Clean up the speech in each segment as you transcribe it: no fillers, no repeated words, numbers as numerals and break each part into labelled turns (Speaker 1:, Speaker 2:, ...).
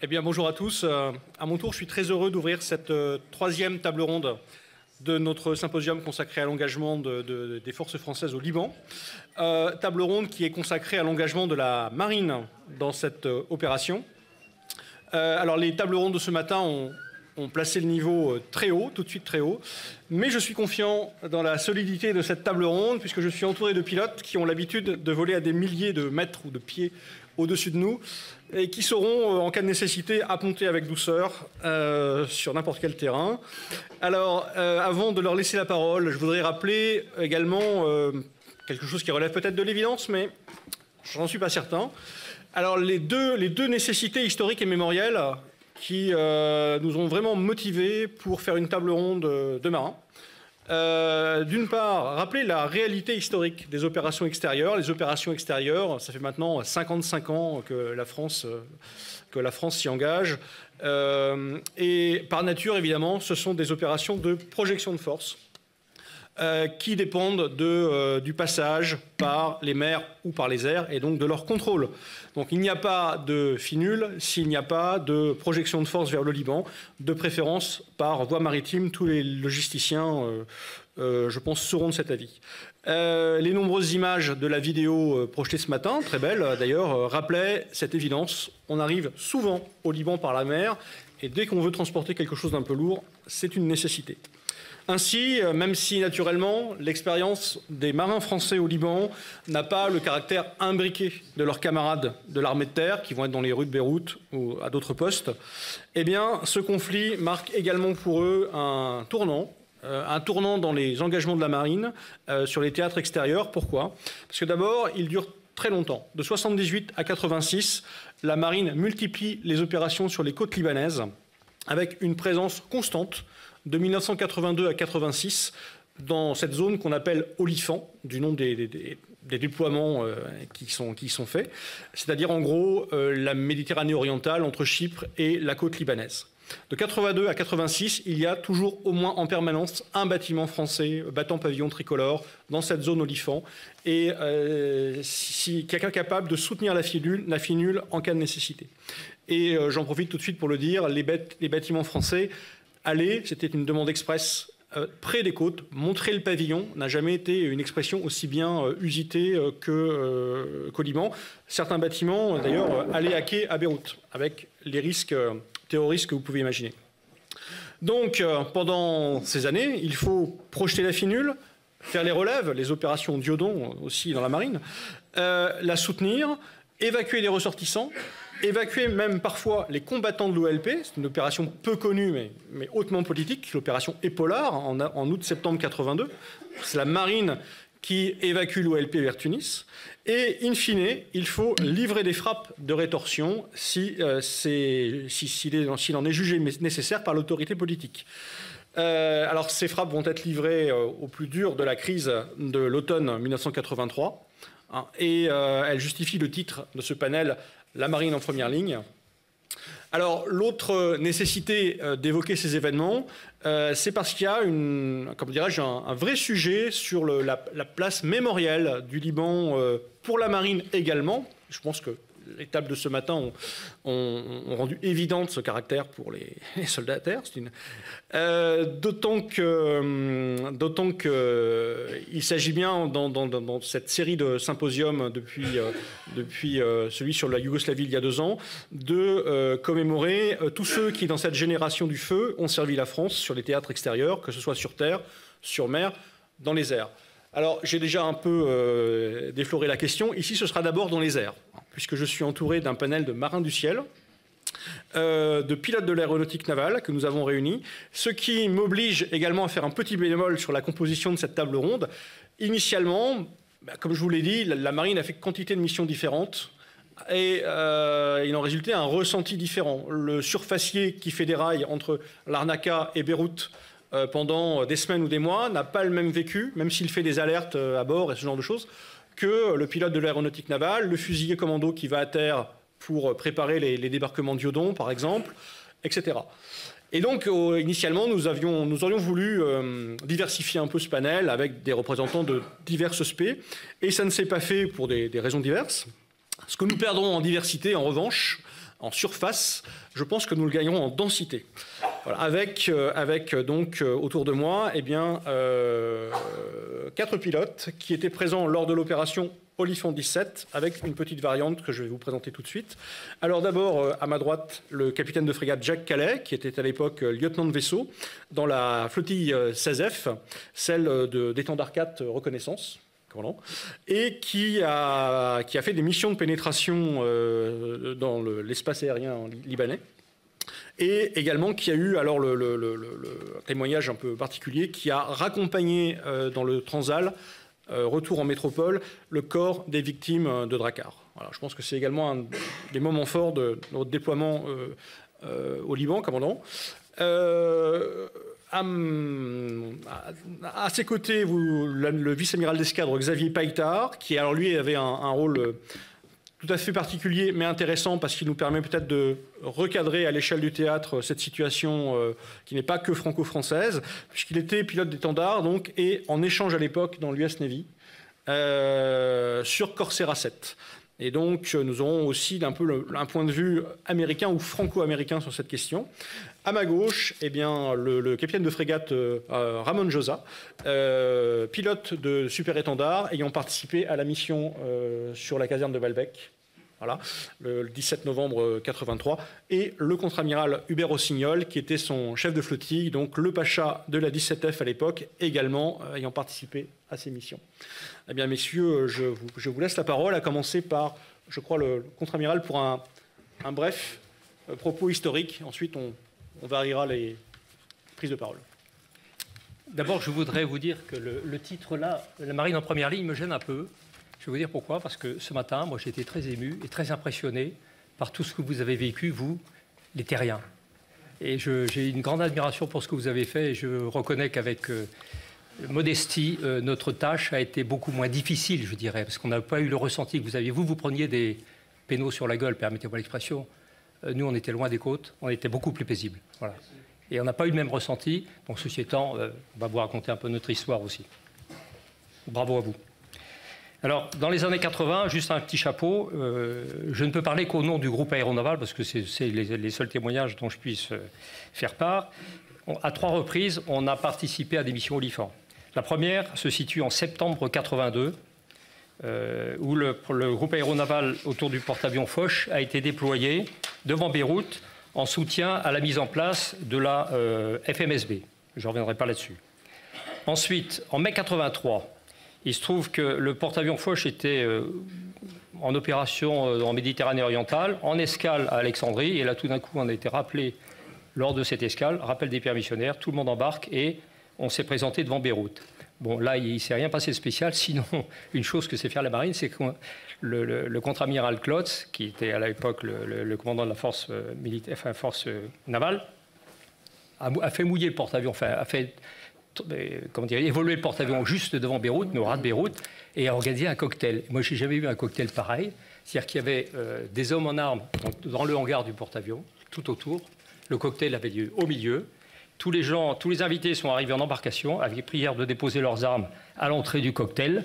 Speaker 1: Eh bien, bonjour à tous. À mon tour, je suis très heureux d'ouvrir cette troisième table ronde de notre symposium consacré à l'engagement des forces françaises au Liban. Table ronde qui est consacrée à l'engagement de la marine dans cette opération. Alors, les tables rondes de ce matin ont placé le niveau très haut, tout de suite très haut. Mais je suis confiant dans la solidité de cette table ronde puisque je suis entouré de pilotes qui ont l'habitude de voler à des milliers de mètres ou de pieds au-dessus de nous et qui sauront, en cas de nécessité, apponter avec douceur sur n'importe quel terrain. Alors, avant de leur laisser la parole, je voudrais rappeler également quelque chose qui relève peut-être de l'évidence, mais je n'en suis pas certain. Alors, les deux nécessités historiques et mémorielles qui nous ont vraiment motivés pour faire une table ronde de marins. D'une part, rappeler la réalité historique des opérations extérieures. Les opérations extérieures, ça fait maintenant 55 ans que la France s'y engage. Et par nature, évidemment, ce sont des opérations de projection de force qui dépendent du passage par les mers ou par les airs et donc de leur contrôle. Donc il n'y a pas de finule s'il n'y a pas de projection de force vers le Liban, de préférence par voie maritime. Tous les logisticiens, je pense, seront de cet avis. Les nombreuses images de la vidéo projetée ce matin, très belle d'ailleurs, rappelaient cette évidence. On arrive souvent au Liban par la mer et dès qu'on veut transporter quelque chose d'un peu lourd, c'est une nécessité. Ainsi, même si naturellement l'expérience des marins français au Liban n'a pas le caractère imbriqué de leurs camarades de l'armée de terre qui vont être dans les rues de Beyrouth ou à d'autres postes, eh bien ce conflit marque également pour eux un tournant dans les engagements de la marine sur les théâtres extérieurs. Pourquoi? Parce que d'abord, il dure très longtemps. De 78 à 86, la marine multiplie les opérations sur les côtes libanaises avec une présence constante de 1982 à 86 dans cette zone qu'on appelle Olifant, du nom des déploiements qui sont faits, c'est-à-dire en gros la Méditerranée orientale entre Chypre et la côte libanaise. De 82 à 86, il y a toujours au moins en permanence un bâtiment français battant pavillon tricolore dans cette zone Olifant et si quelqu'un capable de soutenir la finule en cas de nécessité. Et j'en profite tout de suite pour le dire, les bâtiments français aller, c'était une demande express près des côtes. Montrer le pavillon n'a jamais été une expression aussi bien usitée qu'au Liban. Certains bâtiments, d'ailleurs, allaient à quai à Beyrouth, avec les risques terroristes que vous pouvez imaginer. Donc, pendant ces années, il faut projeter la finule, faire les relèves, les opérations Diodon aussi dans la marine, la soutenir, évacuer les ressortissants, évacuer même parfois les combattants de l'OLP. C'est une opération peu connue mais hautement politique, l'opération Épolar en août-septembre 82. C'est la marine qui évacue l'OLP vers Tunis. Et in fine, il faut livrer des frappes de rétorsion s'il en est jugé nécessaire par l'autorité politique. Alors ces frappes vont être livrées au plus dur de la crise de l'automne 1983. Et elles justifient le titre de ce panel, la marine en première ligne. Alors, l'autre nécessité d'évoquer ces événements, c'est parce qu'il y a un vrai sujet sur la place mémorielle du Liban pour la marine également. Je pense que les tables de ce matin ont rendu évidente ce caractère pour les soldats à terre. D'autant qu'il s'agit bien dans cette série de symposiums depuis celui sur la Yougoslavie il y a 2 ans, de commémorer tous ceux qui, dans cette génération du feu, ont servi la France sur les théâtres extérieurs, que ce soit sur terre, sur mer, dans les airs. Alors, j'ai déjà un peu défloré la question. Ici, ce sera d'abord dans les airs, puisque je suis entouré d'un panel de marins du ciel, de pilotes de l'aéronautique navale que nous avons réunis, ce qui m'oblige également à faire un petit bémol sur la composition de cette table ronde. Initialement, comme je vous l'ai dit, la marine a fait quantité de missions différentes et il en résultait un ressenti différent. Le surfacier qui fait des rails entre Larnaca et Beyrouth pendant des semaines ou des mois n'a pas le même vécu, même s'il fait des alertes à bord et ce genre de choses, que le pilote de l'aéronautique navale, le fusilier commando qui va à terre pour préparer les débarquements de Diodon, par exemple, etc. Et donc, initialement, nous aurions voulu diversifier un peu ce panel avec des représentants de diverses spé, et ça ne s'est pas fait pour des raisons diverses. Ce que nous perdrons en diversité, en revanche, en surface, je pense que nous le gagnerons en densité. Voilà, avec donc autour de moi, eh bien, 4 pilotes qui étaient présents lors de l'opération Oliphant 17, avec une petite variante que je vais vous présenter tout de suite. Alors d'abord, à ma droite, le capitaine de frégate Jacques Calais, qui était à l'époque lieutenant de vaisseau dans la flottille 16F, celle d'étendard 4 reconnaissance, et qui a fait des missions de pénétration dans l'espace aérien libanais. Et également qui a eu alors le témoignage un peu particulier, qui a raccompagné dans le Transal, retour en métropole, le corps des victimes de Drakkar. Voilà, je pense que c'est également un des moments forts de notre déploiement au Liban, commandant. À ses côtés, le vice-amiral d'escadre Xavier Païtard, qui alors lui avait un rôle tout à fait particulier, mais intéressant, parce qu'il nous permet peut-être de recadrer à l'échelle du théâtre cette situation qui n'est pas que franco-française, puisqu'il était pilote d'étendard, donc, et en échange à l'époque dans l'US Navy, sur Corsair A7. Et donc, nous aurons aussi un point de vue américain ou franco-américain sur cette question. À ma gauche, eh bien, le capitaine de frégate Ramon Josa, pilote de super-étendard, ayant participé à la mission sur la caserne de Balbec, voilà, le 17 novembre 83, et le contre-amiral Hubert Rossignol, qui était son chef de flottille, donc le pacha de la 17F à l'époque, également ayant participé à ces missions. Eh bien, messieurs, je vous laisse la parole, à commencer par, je crois, le contre-amiral pour un bref propos historique. Ensuite, on variera les prises de parole.
Speaker 2: D'abord, je voudrais vous dire que le titre là, la marine en première ligne, me gêne un peu. Je vais vous dire pourquoi. Parce que ce matin, moi, j'ai été très ému et très impressionné par tout ce que vous avez vécu, vous, les terriens. Et j'ai une grande admiration pour ce que vous avez fait. Et je reconnais qu'avec modestie, notre tâche a été beaucoup moins difficile, je dirais, parce qu'on n'a pas eu le ressenti que vous aviez. Vous preniez des pénaux sur la gueule, permettez-moi l'expression. Nous, on était loin des côtes, on était beaucoup plus paisibles. Voilà. Et on n'a pas eu le même ressenti. Donc, ceci étant, on va vous raconter un peu notre histoire aussi. Bravo à vous. Alors, dans les années 80, juste un petit chapeau, je ne peux parler qu'au nom du groupe aéronaval, parce que c'est les seuls témoignages dont je puisse faire part. À 3 reprises, on a participé à des missions Oliphant. La première se situe en septembre 82, où le groupe aéronaval autour du porte-avions Foch a été déployé devant Beyrouth en soutien à la mise en place de la FMSB. Je ne reviendrai pas là-dessus. Ensuite, en mai 83, il se trouve que le porte-avions Foch était en opération en Méditerranée orientale, en escale à Alexandrie, et là tout d'un coup on a été rappelé lors de cette escale, rappel des permissionnaires, tout le monde embarque et on s'est présenté devant Beyrouth. Bon, là, il ne s'est rien passé de spécial, sinon, une chose que sait faire la marine, c'est que le contre-amiral Klotz, qui était à l'époque le commandant de la force militaire, enfin, force navale, a fait mouiller le porte-avions, enfin, a fait comment dire, évoluer le porte-avions juste devant Beyrouth, nos rats de Beyrouth, et a organisé un cocktail. Moi, je n'ai jamais vu un cocktail pareil, c'est-à-dire qu'il y avait des hommes en armes dans le hangar du porte-avions, tout autour. Le cocktail avait lieu au milieu. Tous les invités sont arrivés en embarcation avec prière de déposer leurs armes à l'entrée du cocktail.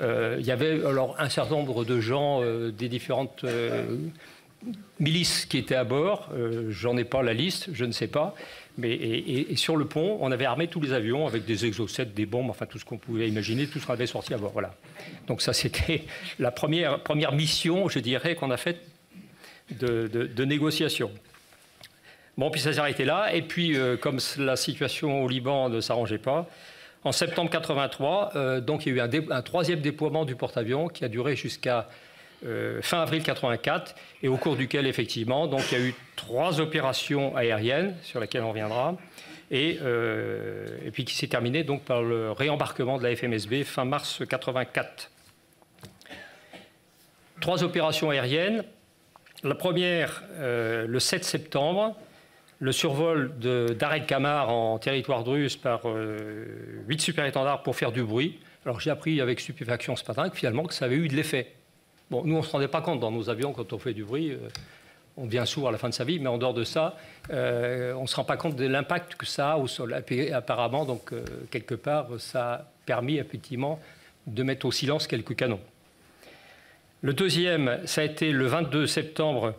Speaker 2: Il y avait alors un certain nombre de gens des différentes milices qui étaient à bord. J'en ai pas la liste, je ne sais pas. Mais, et sur le pont, on avait armé tous les avions avec des exocets, des bombes, enfin tout ce qu'on pouvait imaginer, tout ce qu'on avait sorti à bord. Voilà. Donc ça, c'était la première mission, je dirais, qu'on a faite de négociation. Bon, puis ça s'est arrêté là. Et puis, comme la situation au Liban ne s'arrangeait pas, en septembre 83, donc il y a eu un troisième déploiement du porte-avions qui a duré jusqu'à fin avril 84, et au cours duquel, effectivement, donc il y a eu 3 opérations aériennes sur lesquelles on reviendra, et puis qui s'est terminée donc par le réembarquement de la FMSB fin mars 84. 3 opérations aériennes. La première, le 7 septembre, le survol d'Ared Kamar en territoire russe par 8 super-étendards pour faire du bruit. Alors j'ai appris avec stupéfaction ce matin que finalement ça avait eu de l'effet. Bon, nous on ne se rendait pas compte dans nos avions quand on fait du bruit, on devient sourd à la fin de sa vie, mais en dehors de ça, on ne se rend pas compte de l'impact que ça a au sol. Et apparemment, donc quelque part, ça a permis effectivement de mettre au silence quelques canons. Le deuxième, ça a été le 22 septembre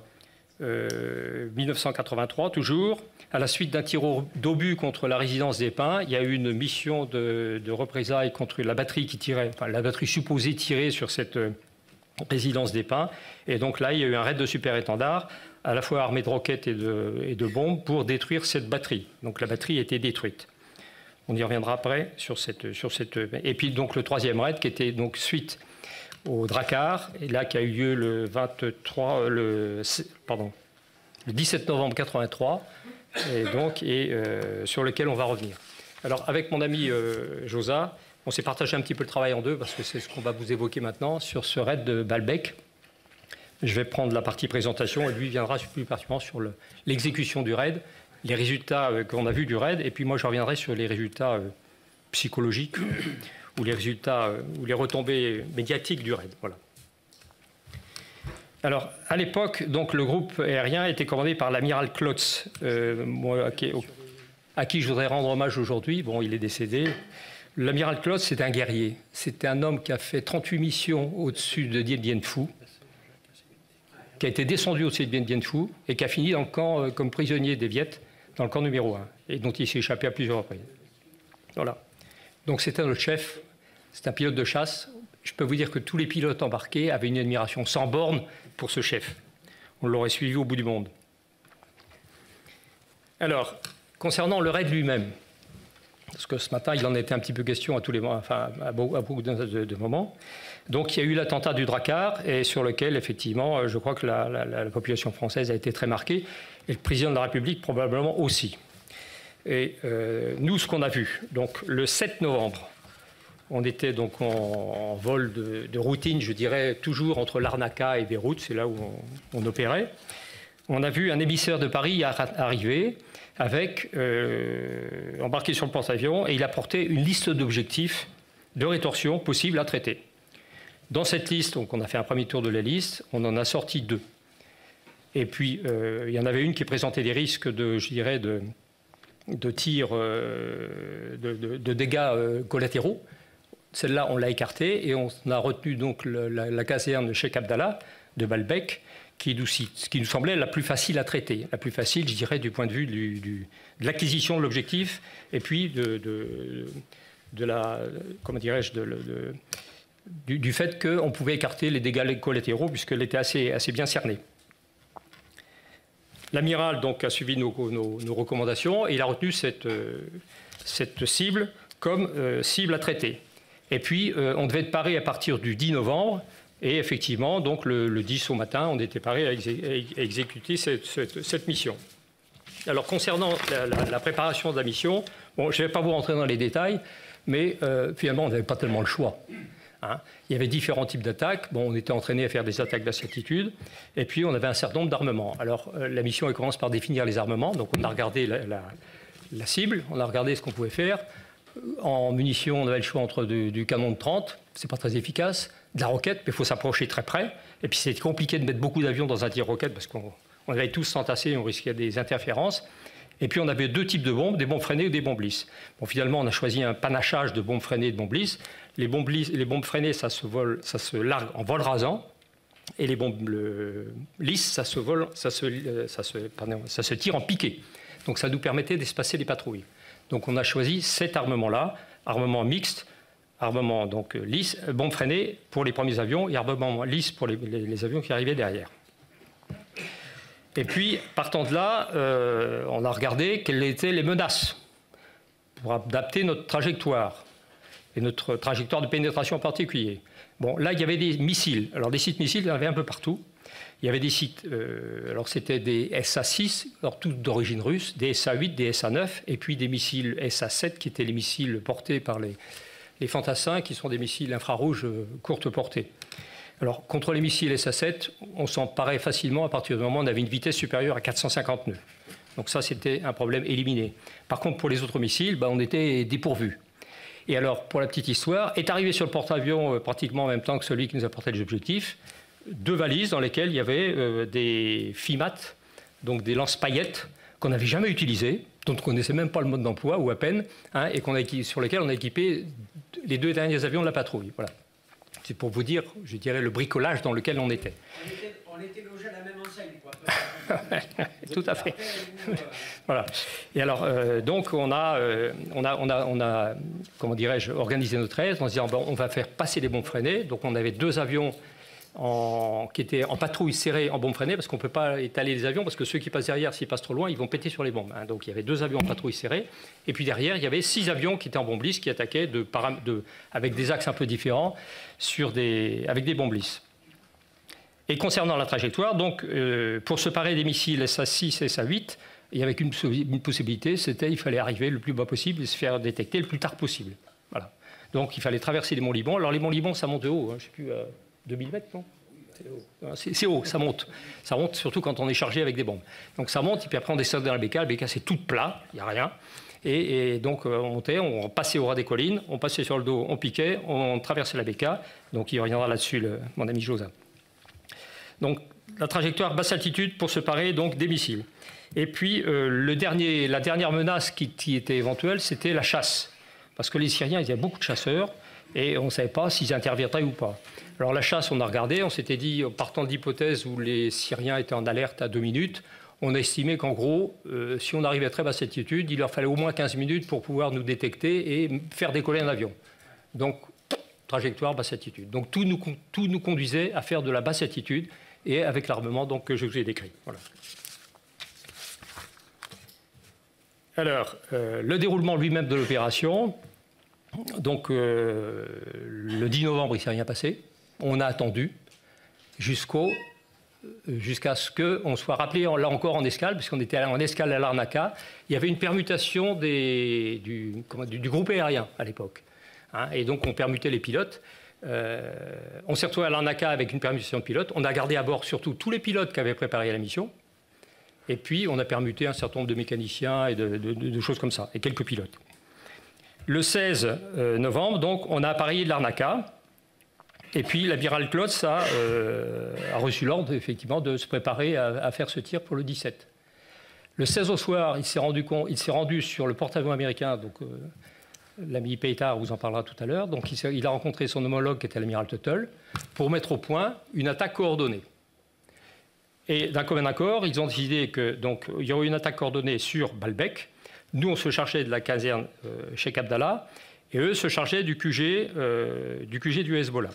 Speaker 2: 1983, toujours. À la suite d'un tir d'obus contre la résidence des Pins, il y a eu une mission de représailles contre la batterie qui tirait, enfin, la batterie supposée tirer sur cette résidence des Pins. Et donc là, il y a eu un raid de super-étendards, à la fois armé de roquettes et de bombes, pour détruire cette batterie. Donc la batterie a été détruite. On y reviendra après sur cette... Et puis donc le troisième raid qui était donc suite au Drakkar, et là qui a eu lieu le 17 novembre 83, sur lequel on va revenir. Alors avec mon ami Josa, on s'est partagé un petit peu le travail en deux, parce que c'est ce qu'on va vous évoquer maintenant, sur ce raid de Baalbek. Je vais prendre la partie présentation, et lui viendra plus particulièrement sur l'exécution du raid, les résultats qu'on a vus du raid, et puis moi je reviendrai sur les résultats psychologiques, ou les résultats, ou les retombées médiatiques du raid. Voilà. Alors, à l'époque, donc, le groupe aérien était commandé par l'amiral Klotz, à qui je voudrais rendre hommage aujourd'hui. Bon, il est décédé. L'amiral Klotz, c'était un guerrier. C'était un homme qui a fait 38 missions au-dessus de Dien Bien Phu, qui a été descendu au-dessus de Dien Bien Phu et qui a fini dans le camp comme prisonnier des Viettes, dans le camp numéro 1, et dont il s'est échappé à plusieurs reprises. Voilà. Donc, c'était notre chef. C'est un pilote de chasse. Je peux vous dire que tous les pilotes embarqués avaient une admiration sans borne pour ce chef. On l'aurait suivi au bout du monde. Alors, concernant le raid lui-même, parce que ce matin, il en était un petit peu question à tous les, enfin, à beaucoup de moments. Donc, il y a eu l'attentat du Drakkar, et sur lequel, effectivement, je crois que la population française a été très marquée, et le président de la République probablement aussi. Et nous, ce qu'on a vu, donc le 7 novembre, on était donc en vol de routine, je dirais, toujours entre Larnaca et Beyrouth, c'est là où on opérait. On a vu un émissaire de Paris arriver, embarqué sur le porte-avions, et il apportait une liste d'objectifs de rétorsion possibles à traiter. Dans cette liste, donc on a fait un premier tour de la liste, on en a sorti 2. Et puis, il y en avait une qui présentait des risques de tirs, de dégâts collatéraux. Celle-là, on l'a écartée et on a retenu donc la caserne Cheikh Abdallah de Baalbek, qui nous semblait la plus facile à traiter. La plus facile, je dirais, du point de vue de l'acquisition de l'objectif et puis du fait qu'on pouvait écarter les dégâts collatéraux puisqu'elle était assez bien cernée. L'amiral donc a suivi nos recommandations et il a retenu cette cible comme cible à traiter. Et puis, on devait être paré à partir du 10 novembre. Et effectivement, donc, le 10 au matin, on était paré à exécuter cette mission. Alors, concernant la préparation de la mission, bon, je ne vais pas vous rentrer dans les détails, mais finalement, on n'avait pas tellement le choix. Hein. Il y avait différents types d'attaques. Bon, on était entraîné à faire des attaques basse altitude. Et puis, on avait un certain nombre d'armements. Alors, la mission, elle commence par définir les armements. Donc, on a regardé la cible, on a regardé ce qu'on pouvait faire. En munitions, on avait le choix entre du canon de 30, c'est pas très efficace, de la roquette, mais il faut s'approcher très près. Et puis c'est compliqué de mettre beaucoup d'avions dans un tir roquette parce qu'on allait tous s'entasser, on risquait des interférences. Et puis on avait 2 types de bombes, des bombes freinées ou des bombes lisses. Bon, finalement, on a choisi un panachage de bombes freinées et de bombes lisses. Les bombes freinées, ça se largue en vol rasant. Et les bombes lisses, ça se tire en piqué. Donc ça nous permettait d'espacer les patrouilles. Donc on a choisi cet armement-là, armement mixte, armement donc lisse, bombes freinées pour les premiers avions et armement lisse pour les avions qui arrivaient derrière. Et puis, partant de là, on a regardé quelles étaient les menaces pour adapter notre trajectoire et notre trajectoire de pénétration en particulier. Bon, là, il y avait des missiles. Alors, des sites missiles, il y en avait un peu partout. Il y avait des sites, alors c'était des SA-6, alors tous d'origine russe, des SA-8, des SA-9, et puis des missiles SA-7, qui étaient les missiles portés par les fantassins, qui sont des missiles infrarouges courte portée. Alors, contre les missiles SA-7, on s'emparait facilement à partir du moment où on avait une vitesse supérieure à 450 nœuds. Donc ça, c'était un problème éliminé. Par contre, pour les autres missiles, on était dépourvus. Et alors, pour la petite histoire, est arrivé sur le porte-avions pratiquement en même temps que celui qui nous apportait les objectifs, 2 valises dans lesquelles il y avait des FIMAT, donc des lance-paillettes qu'on n'avait jamais utilisées, dont on ne connaissait même pas le mode d'emploi, ou à peine, hein, et sur lesquelles on a équipé les 2 derniers avions de la patrouille. Voilà. C'est pour vous dire, je dirais, le bricolage dans lequel on était.
Speaker 3: On était logés à la même enseigne.
Speaker 2: Tout à fait. Voilà. Et alors, donc, on a comment dirais-je, organisé notre aide en se disant, bon, on va faire passer les bombes freinées. Donc, on avait 2 avions qui étaient en patrouille serrée en bombes freinées, parce qu'on ne peut pas étaler les avions, parce que ceux qui passent derrière, s'ils passent trop loin, ils vont péter sur les bombes. Hein. Donc, il y avait 2 avions en patrouille serrée. Et puis derrière, il y avait 6 avions qui étaient en bombes lisses, qui attaquaient avec des axes un peu différents, avec des bombes lisses. Et concernant la trajectoire, donc, pour se parer des missiles SA-6 et SA-8, il y avait qu'une possibilité, c'était qu'il fallait arriver le plus bas possible et se faire détecter le plus tard possible. Voilà. Donc il fallait traverser les monts Liban. Alors les monts Liban, ça monte haut, hein, je ne sais plus, 2000 mètres, non? C'est haut, ça monte. Ça monte surtout quand on est chargé avec des bombes. Donc ça monte, et puis après on descend dans la bécane. La bécane, c'est tout plat, il n'y a rien. Et donc on montait, on passait au ras des collines, on passait sur le dos, on piquait, on traversait la bécane. Donc il reviendra là-dessus, mon ami Josa. Donc la trajectoire basse altitude pour se parer donc, des missiles. Et puis la dernière menace qui était éventuelle, c'était la chasse. Parce que les Syriens, il y avait beaucoup de chasseurs et on ne savait pas s'ils interviendraient ou pas. Alors la chasse, on a regardé, on s'était dit, partant de l'hypothèse où les Syriens étaient en alerte à 2 minutes, on a estimé qu'en gros, si on arrivait à très basse altitude, il leur fallait au moins 15 minutes pour pouvoir nous détecter et faire décoller un avion. Donc, trajectoire basse altitude. Donc tout nous conduisait à faire de la basse altitude et avec l'armement que je vous ai décrit. Voilà. Alors, le déroulement lui-même de l'opération, donc le 10 novembre, il ne s'est rien passé. On a attendu jusqu'à ce qu'on soit rappelé, là encore en escale, puisqu'on était en escale à Larnaca. Il y avait une permutation du groupe aérien à l'époque. Hein, et donc on permutait les pilotes. On s'est retrouvé à Larnaca avec une permutation de pilotes. On a gardé à bord surtout tous les pilotes qui avaient préparé la mission. Et puis, on a permuté un certain nombre de mécaniciens et de choses comme ça, et quelques pilotes. Le 16 novembre, donc, on a appareillé de Larnaca. Et puis, l'amiral Klotz a reçu l'ordre, effectivement, de se préparer à faire ce tir pour le 17. Le 16 au soir, il s'est rendu sur le porte-avions américain, donc l'ami Peytard vous en parlera tout à l'heure. Donc, il a rencontré son homologue, qui était l'amiral Tuttle, pour mettre au point une attaque coordonnée. Et d'un commun accord, ils ont décidé qu'il y aurait une attaque coordonnée sur Baalbek. Nous, on se chargeait de la caserne Cheikh Abdallah, et eux se chargeaient du QG du Hezbollah,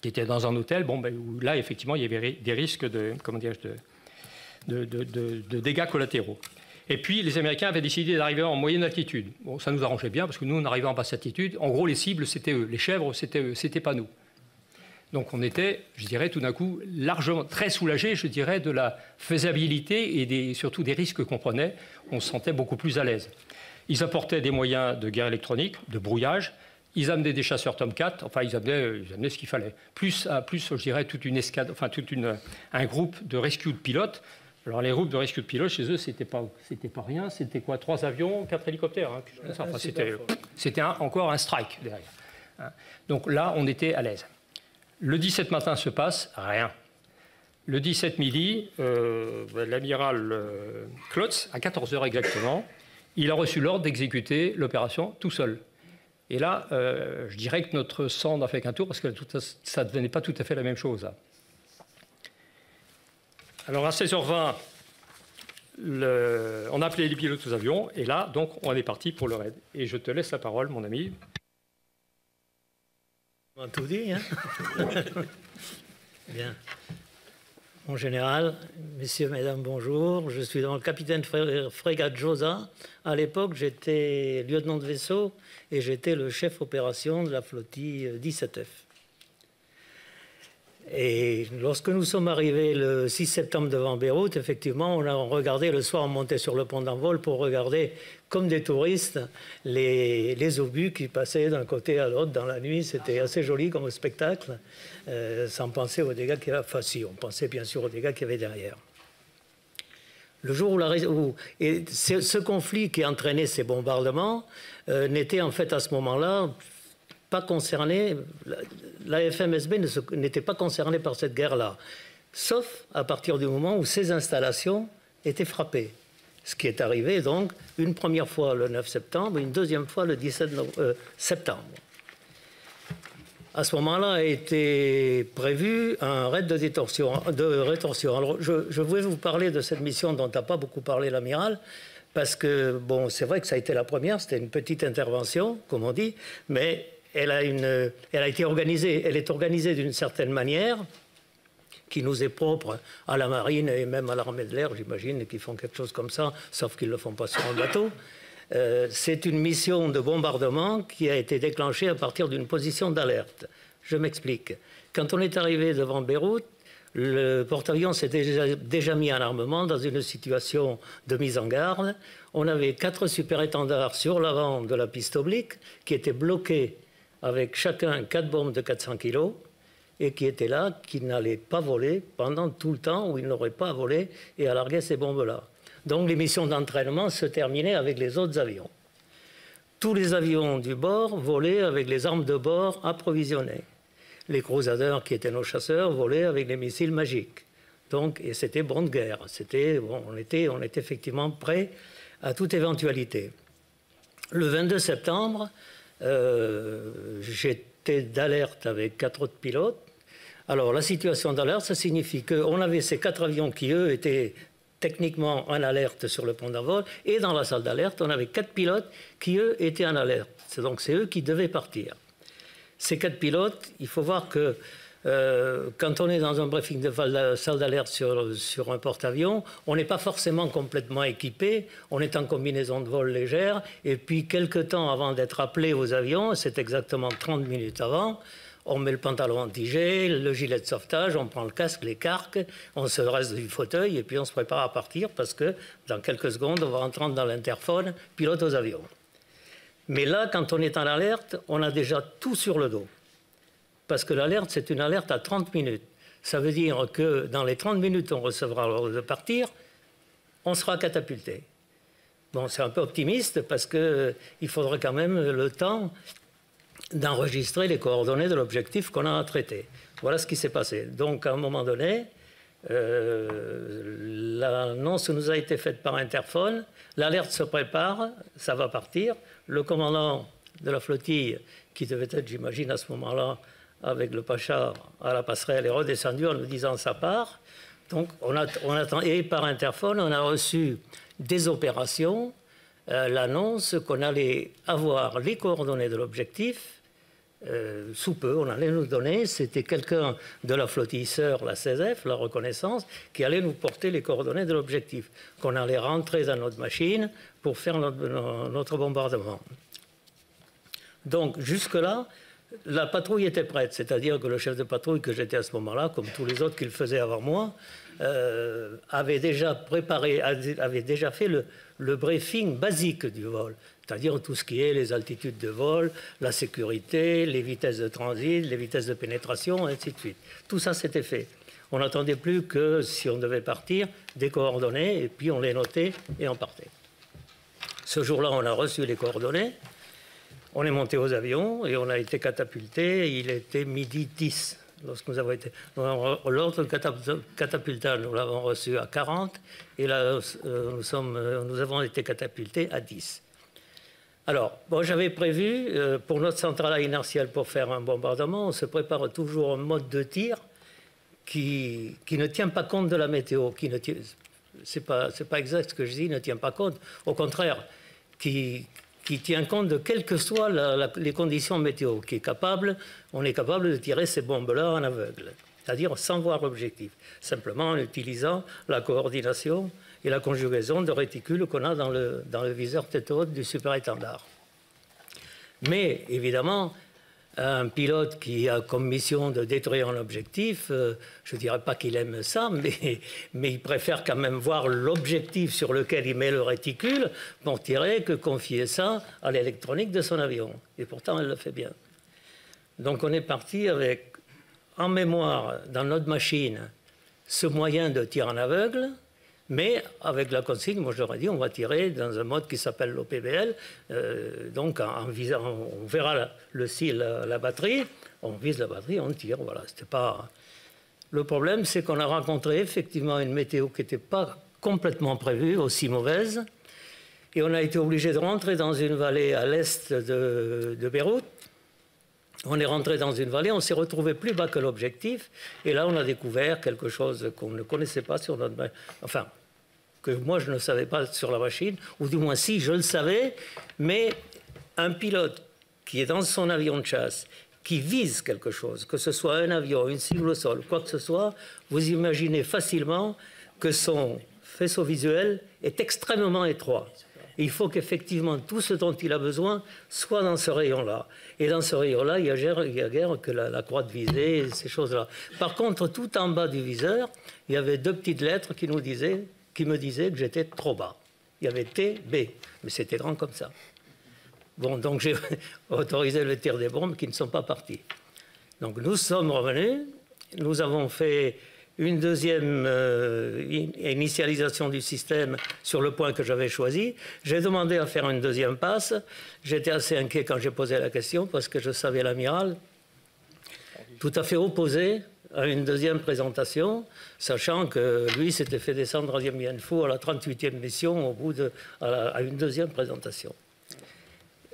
Speaker 2: qui était dans un hôtel où là, effectivement, il y avait des risques de dégâts collatéraux. Et puis, les Américains avaient décidé d'arriver en moyenne altitude. Bon, ça nous arrangeait bien, parce que nous, on arrivait en basse altitude. En gros, les cibles, c'était eux. Les chèvres, c'était eux, c'était pas nous. Donc on était, je dirais, tout d'un coup, largement, très soulagés, je dirais, de la faisabilité et surtout des risques qu'on prenait. On se sentait beaucoup plus à l'aise. Ils apportaient des moyens de guerre électronique, de brouillage. Ils amenaient des chasseurs Tomcat. Enfin, ils amenaient ce qu'il fallait. Plus, je dirais, toute une escadre, enfin, un groupe de rescue de pilotes. Alors les groupes de rescue de pilotes, chez eux, c'était pas rien. C'était quoi, 3 avions, 4 hélicoptères. Hein, enfin, c'était encore un strike derrière. Hein. Donc là, on était à l'aise. Le 17 matin se passe rien. Le 17 midi, l'amiral Klotz, à 14 h exactement, il a reçu l'ordre d'exécuter l'opération tout seul. Et là, je dirais que notre sang n'a fait qu'un tour, parce que ça ne devenait pas tout à fait la même chose. Là. Alors à 16 h 20, on a appelé les pilotes aux avions, et là, donc, on est parti pour le raid. Et je te laisse la parole, mon ami.
Speaker 3: On a tout dit, hein. Bien. Mon général, messieurs, mesdames, bonjour. Je suis donc le capitaine frégate Josa. À l'époque, j'étais lieutenant de vaisseau et j'étais le chef opération de la flottille 17F. Et lorsque nous sommes arrivés le 6 septembre devant Beyrouth, effectivement, on a regardé le soir, on montait sur le pont d'envol pour regarder, comme des touristes, les obus qui passaient d'un côté à l'autre dans la nuit. C'était assez joli comme spectacle, sans penser aux dégâts qu'il y avait. Enfin, si, on pensait bien sûr aux dégâts qu'il y avait derrière. Le jour où ce conflit qui entraînait ces bombardements n'était en fait à ce moment-là pas concerné, la FMSB n'était pas concernée par cette guerre-là, sauf à partir du moment où ces installations étaient frappées. Ce qui est arrivé donc une première fois le 9 septembre, une deuxième fois le 17 septembre. À ce moment-là a été prévu un raid de rétorsion. Alors, je voulais vous parler de cette mission dont n'a pas beaucoup parlé l'amiral, parce que, bon, c'est vrai que ça a été la première, c'était une petite intervention, comme on dit, mais elle a été organisée, elle est organisée d'une certaine manière, qui nous est propre à la marine et même à l'armée de l'air, j'imagine, qui font quelque chose comme ça, sauf qu'ils ne le font pas sur un bateau. C'est une mission de bombardement qui a été déclenchée à partir d'une position d'alerte. Je m'explique. Quand on est arrivé devant Beyrouth, le porte-avions s'était déjà mis en armement dans une situation de mise en garde. On avait 4 super-étendards sur l'avant de la piste oblique qui étaient bloqués avec chacun 4 bombes de 400 kg et qui étaient là, qui n'allaient pas voler pendant tout le temps où ils n'auraient pas à voler et à larguer ces bombes-là. Donc les missions d'entraînement se terminaient avec les autres avions. Tous les avions du bord volaient avec les armes de bord approvisionnées. Les Crusaders, qui étaient nos chasseurs, volaient avec les missiles magiques. Donc, et c'était bon de guerre. Bon, on était effectivement prêts à toute éventualité. Le 22 septembre, j'étais d'alerte avec 4 autres pilotes. Alors la situation d'alerte, ça signifie qu'on avait ces 4 avions qui, eux, étaient techniquement en alerte sur le pont d'envol, et dans la salle d'alerte, on avait 4 pilotes qui, eux, étaient en alerte. Donc c'est eux qui devaient partir. Ces 4 pilotes, il faut voir que quand on est dans un briefing de salle d'alerte sur un porte-avions, on n'est pas forcément complètement équipé, on est en combinaison de vol légère, et puis quelques temps avant d'être appelé aux avions, c'est exactement 30 minutes avant, on met le pantalon anti-jet, le gilet de sauvetage, on prend le casque, les carques, on se reste du fauteuil et puis on se prépare à partir parce que dans quelques secondes, on va entendre dans l'interphone « pilote aux avions ». Mais là, quand on est en alerte, on a déjà tout sur le dos. Parce que l'alerte, c'est une alerte à 30 minutes. Ça veut dire que dans les 30 minutes, on recevra l'ordre de partir, on sera catapulté. Bon, c'est un peu optimiste parce qu'il faudrait quand même le temps d'enregistrer les coordonnées de l'objectif qu'on a à traiter. Voilà ce qui s'est passé. Donc, à un moment donné, l'annonce nous a été faite par interphone. L'alerte se prépare, ça va partir. Le commandant de la flottille, qui devait être, j'imagine, à ce moment-là, avec le Pacha à la passerelle, est redescendu en nous disant ça part. Donc, on attend. Et par interphone, on a reçu des opérations, l'annonce qu'on allait avoir les coordonnées de l'objectif. Sous peu, on allait nous donner, c'était quelqu'un de la flottille sœur, la CESEF, la reconnaissance, qui allait nous porter les coordonnées de l'objectif, qu'on allait rentrer dans notre machine pour faire notre bombardement. Donc, jusque-là, la patrouille était prête, c'est-à-dire que le chef de patrouille que j'étais à ce moment-là, comme tous les autres qui le faisaient avant moi, avait déjà fait le briefing basique du vol. C'est-à-dire tout ce qui est les altitudes de vol, la sécurité, les vitesses de transit, les vitesses de pénétration, et ainsi de suite. Tout ça, c'était fait. On n'attendait plus que, si on devait partir, des coordonnées, et puis on les notait et on partait. Ce jour-là, on a reçu les coordonnées, on est monté aux avions et on a été catapulté. Il était 12h10 lorsque nous avons été... L'ordre catapultal, nous l'avons reçu à 40, et là, nous avons été catapultés à 10. Alors, bon, j'avais prévu, pour notre centrale inertielle, pour faire un bombardement, on se prépare toujours un mode de tir qui ne tient pas compte de la météo. C'est pas exact ce que je dis, ne tient pas compte. Au contraire, qui tient compte de quelles que soient les conditions météo, on est capable de tirer ces bombes-là en aveugle, c'est-à-dire sans voir l'objectif, simplement en utilisant la coordination et la conjugaison de réticules qu'on a dans le viseur tête haute du super-étendard. Mais évidemment, un pilote qui a comme mission de détruire un objectif, je ne dirais pas qu'il aime ça, mais il préfère quand même voir l'objectif sur lequel il met le réticule pour tirer que confier ça à l'électronique de son avion. Et pourtant, elle le fait bien. Donc on est parti avec, en mémoire, dans notre machine, ce moyen de tir en aveugle, mais avec la consigne, moi je leur ai dit, on va tirer dans un mode qui s'appelle l'OPBL, donc en visant, on verra le ciel, la batterie, on vise la batterie, on tire, voilà, c'était pas... Le problème, c'est qu'on a rencontré effectivement une météo qui n'était pas complètement prévue, aussi mauvaise, et on a été obligé de rentrer dans une vallée à l'est de Beyrouth, On est rentré dans une vallée, on s'est retrouvé plus bas que l'objectif, et là on a découvert quelque chose qu'on ne connaissait pas sur notre... Enfin, que moi je ne savais pas sur la machine, ou du moins si, je le savais, mais un pilote qui est dans son avion de chasse, qui vise quelque chose, que ce soit un avion, une cible au sol, quoi que ce soit, vous imaginez facilement que son faisceau visuel est extrêmement étroit. Il faut qu'effectivement tout ce dont il a besoin soit dans ce rayon-là. Et dans ce rayon-là, il y a guère que la croix de visée et ces choses-là. Par contre, tout en bas du viseur, il y avait 2 petites lettres qui me disaient que j'étais trop bas. Il y avait T, B, mais c'était grand comme ça. Bon, donc j'ai autorisé le tir des bombes qui ne sont pas partis. Donc nous sommes revenus, nous avons fait une deuxième initialisation du système sur le point que j'avais choisi. J'ai demandé à faire une deuxième passe. J'étais assez inquiet quand j'ai posé la question parce que je savais l'amiral tout à fait opposé à une deuxième présentation, sachant que lui s'était fait descendre à Dien Phu à la 38e mission à une deuxième présentation.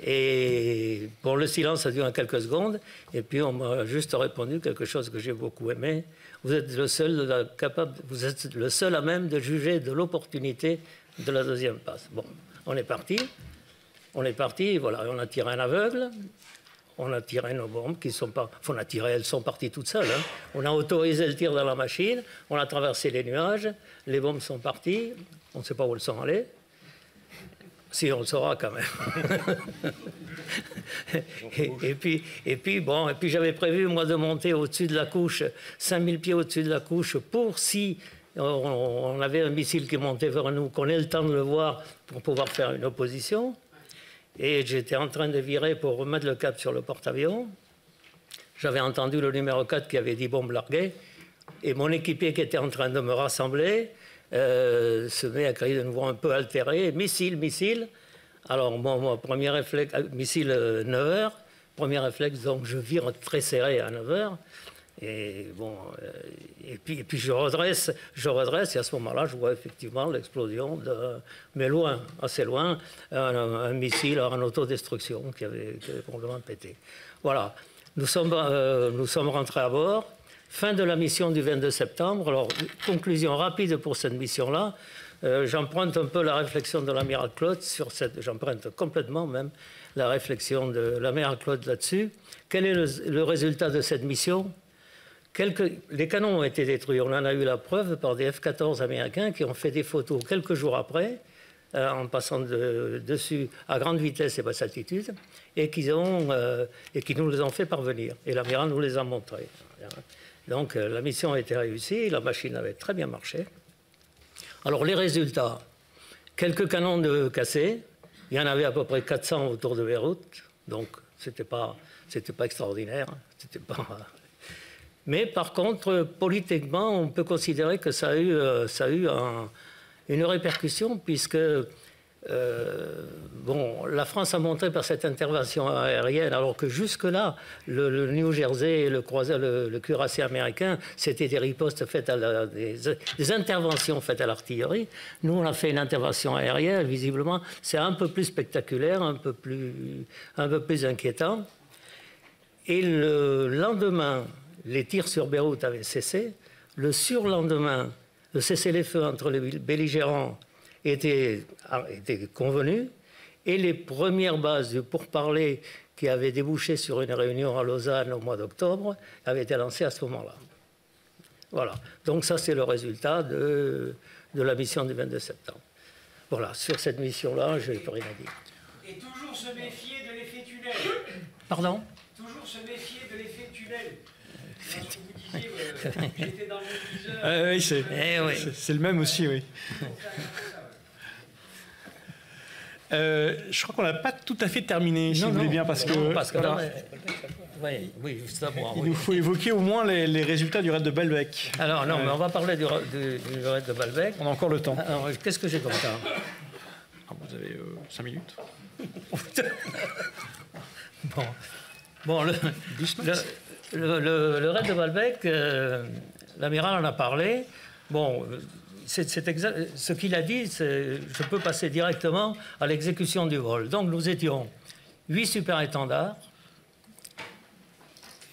Speaker 3: Et bon, le silence a duré quelques secondes, et puis on m'a juste répondu quelque chose que j'ai beaucoup aimé. Vous êtes le seul à même de juger de l'opportunité de la deuxième passe. Bon, on est parti, voilà, on a tiré un aveugle, on a tiré nos bombes qui sont pas... Enfin, on a tiré, elles sont parties toutes seules. Hein. On a autorisé le tir dans la machine, on a traversé les nuages, les bombes sont parties, on ne sait pas où elles sont allées. Si, on le saura quand même. et puis j'avais prévu, moi, de monter au-dessus de la couche, 5000 pieds au-dessus de la couche, pour si on avait un missile qui montait vers nous, qu'on ait le temps de le voir pour pouvoir faire une opposition. Et j'étais en train de virer pour remettre le cap sur le porte-avions. J'avais entendu le numéro 4 qui avait dit bombe larguée. Et mon équipier qui était en train de me rassembler se met à crier de nouveau un peu altéré, missile, missile. Alors mon premier réflexe, missile 9h, premier réflexe, donc je vire très serré à 9h. Et bon, et puis je redresse, et à ce moment-là, je vois effectivement l'explosion mais loin, assez loin, un missile en autodestruction qui avait complètement pété. Voilà, nous sommes rentrés à bord. Fin de la mission du 22 septembre. Alors, conclusion rapide pour cette mission-là. J'emprunte un peu la réflexion de l'amiral Claude sur cette... J'emprunte complètement même la réflexion de l'amiral Claude là-dessus. Quel est le résultat de cette mission? Les canons ont été détruits. On en a eu la preuve par des F-14 américains qui ont fait des photos quelques jours après, en passant dessus à grande vitesse et basse altitude, et qui nous les ont fait parvenir. Et l'amiral nous les a montrés. Donc la mission a été réussie, la machine avait très bien marché. Alors les résultats, quelques canons cassés, il y en avait à peu près 400 autour de Beyrouth, donc c'était pas extraordinaire, c'était pas... Mais par contre, politiquement, on peut considérer que ça a eu une répercussion puisque la France a montré par cette intervention aérienne, alors que jusque-là, le New Jersey et le cuirassé américain, c'était des ripostes faites des interventions faites à l'artillerie. Nous, on a fait une intervention aérienne, visiblement, c'est un peu plus spectaculaire, un peu plus inquiétant. Et le lendemain, les tirs sur Beyrouth avaient cessé. Le surlendemain, le cessez-le-feu entre les belligérants était convenu, et les premières bases du pourparlers qui avaient débouché sur une réunion à Lausanne au mois d'octobre avaient été lancées à ce moment-là. Voilà. Donc ça, c'est le résultat de la mission du 22 septembre. Voilà. Sur cette mission-là, je n'ai plus rien à dire.
Speaker 4: Et toujours se méfier de l'effet tunnel.
Speaker 3: Pardon?
Speaker 4: Toujours se méfier de l'effet tunnel. Vous disiez, j'étais dans mon viseur.
Speaker 1: Oui, c'est le même aussi, oui. Je crois qu'on n'a pas tout à fait terminé, si vous voulez bien, parce que voilà,
Speaker 3: oui, justement.
Speaker 1: Il nous faut évoquer au moins les résultats du raid de Baalbek.
Speaker 3: Alors non, mais on va parler du raid de Baalbek.
Speaker 1: On a encore le temps.
Speaker 3: Alors, qu'est-ce que j'ai comme temps?
Speaker 1: Vous avez 5 minutes.
Speaker 3: Bon, le raid de Baalbek, l'amiral en a parlé. Bon, ce qu'il a dit, je peux passer directement à l'exécution du vol. Donc nous étions 8 super-étendards,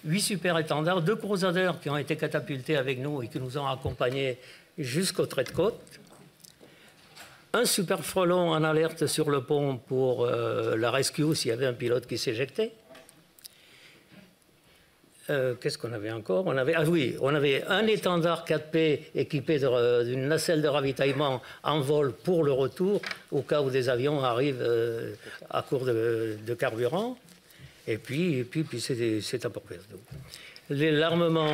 Speaker 3: 8 super-étendards, 2 crusaders qui ont été catapultés avec nous et qui nous ont accompagnés jusqu'au trait de côte. Un super frelon en alerte sur le pont pour la rescue s'il y avait un pilote qui s'éjectait. Qu'est-ce qu'on avait encore? On avait un étendard 4P équipé d'une nacelle de ravitaillement en vol pour le retour, au cas où des avions arrivent à court de carburant. Et puis c'est à peu près tout. L'armement,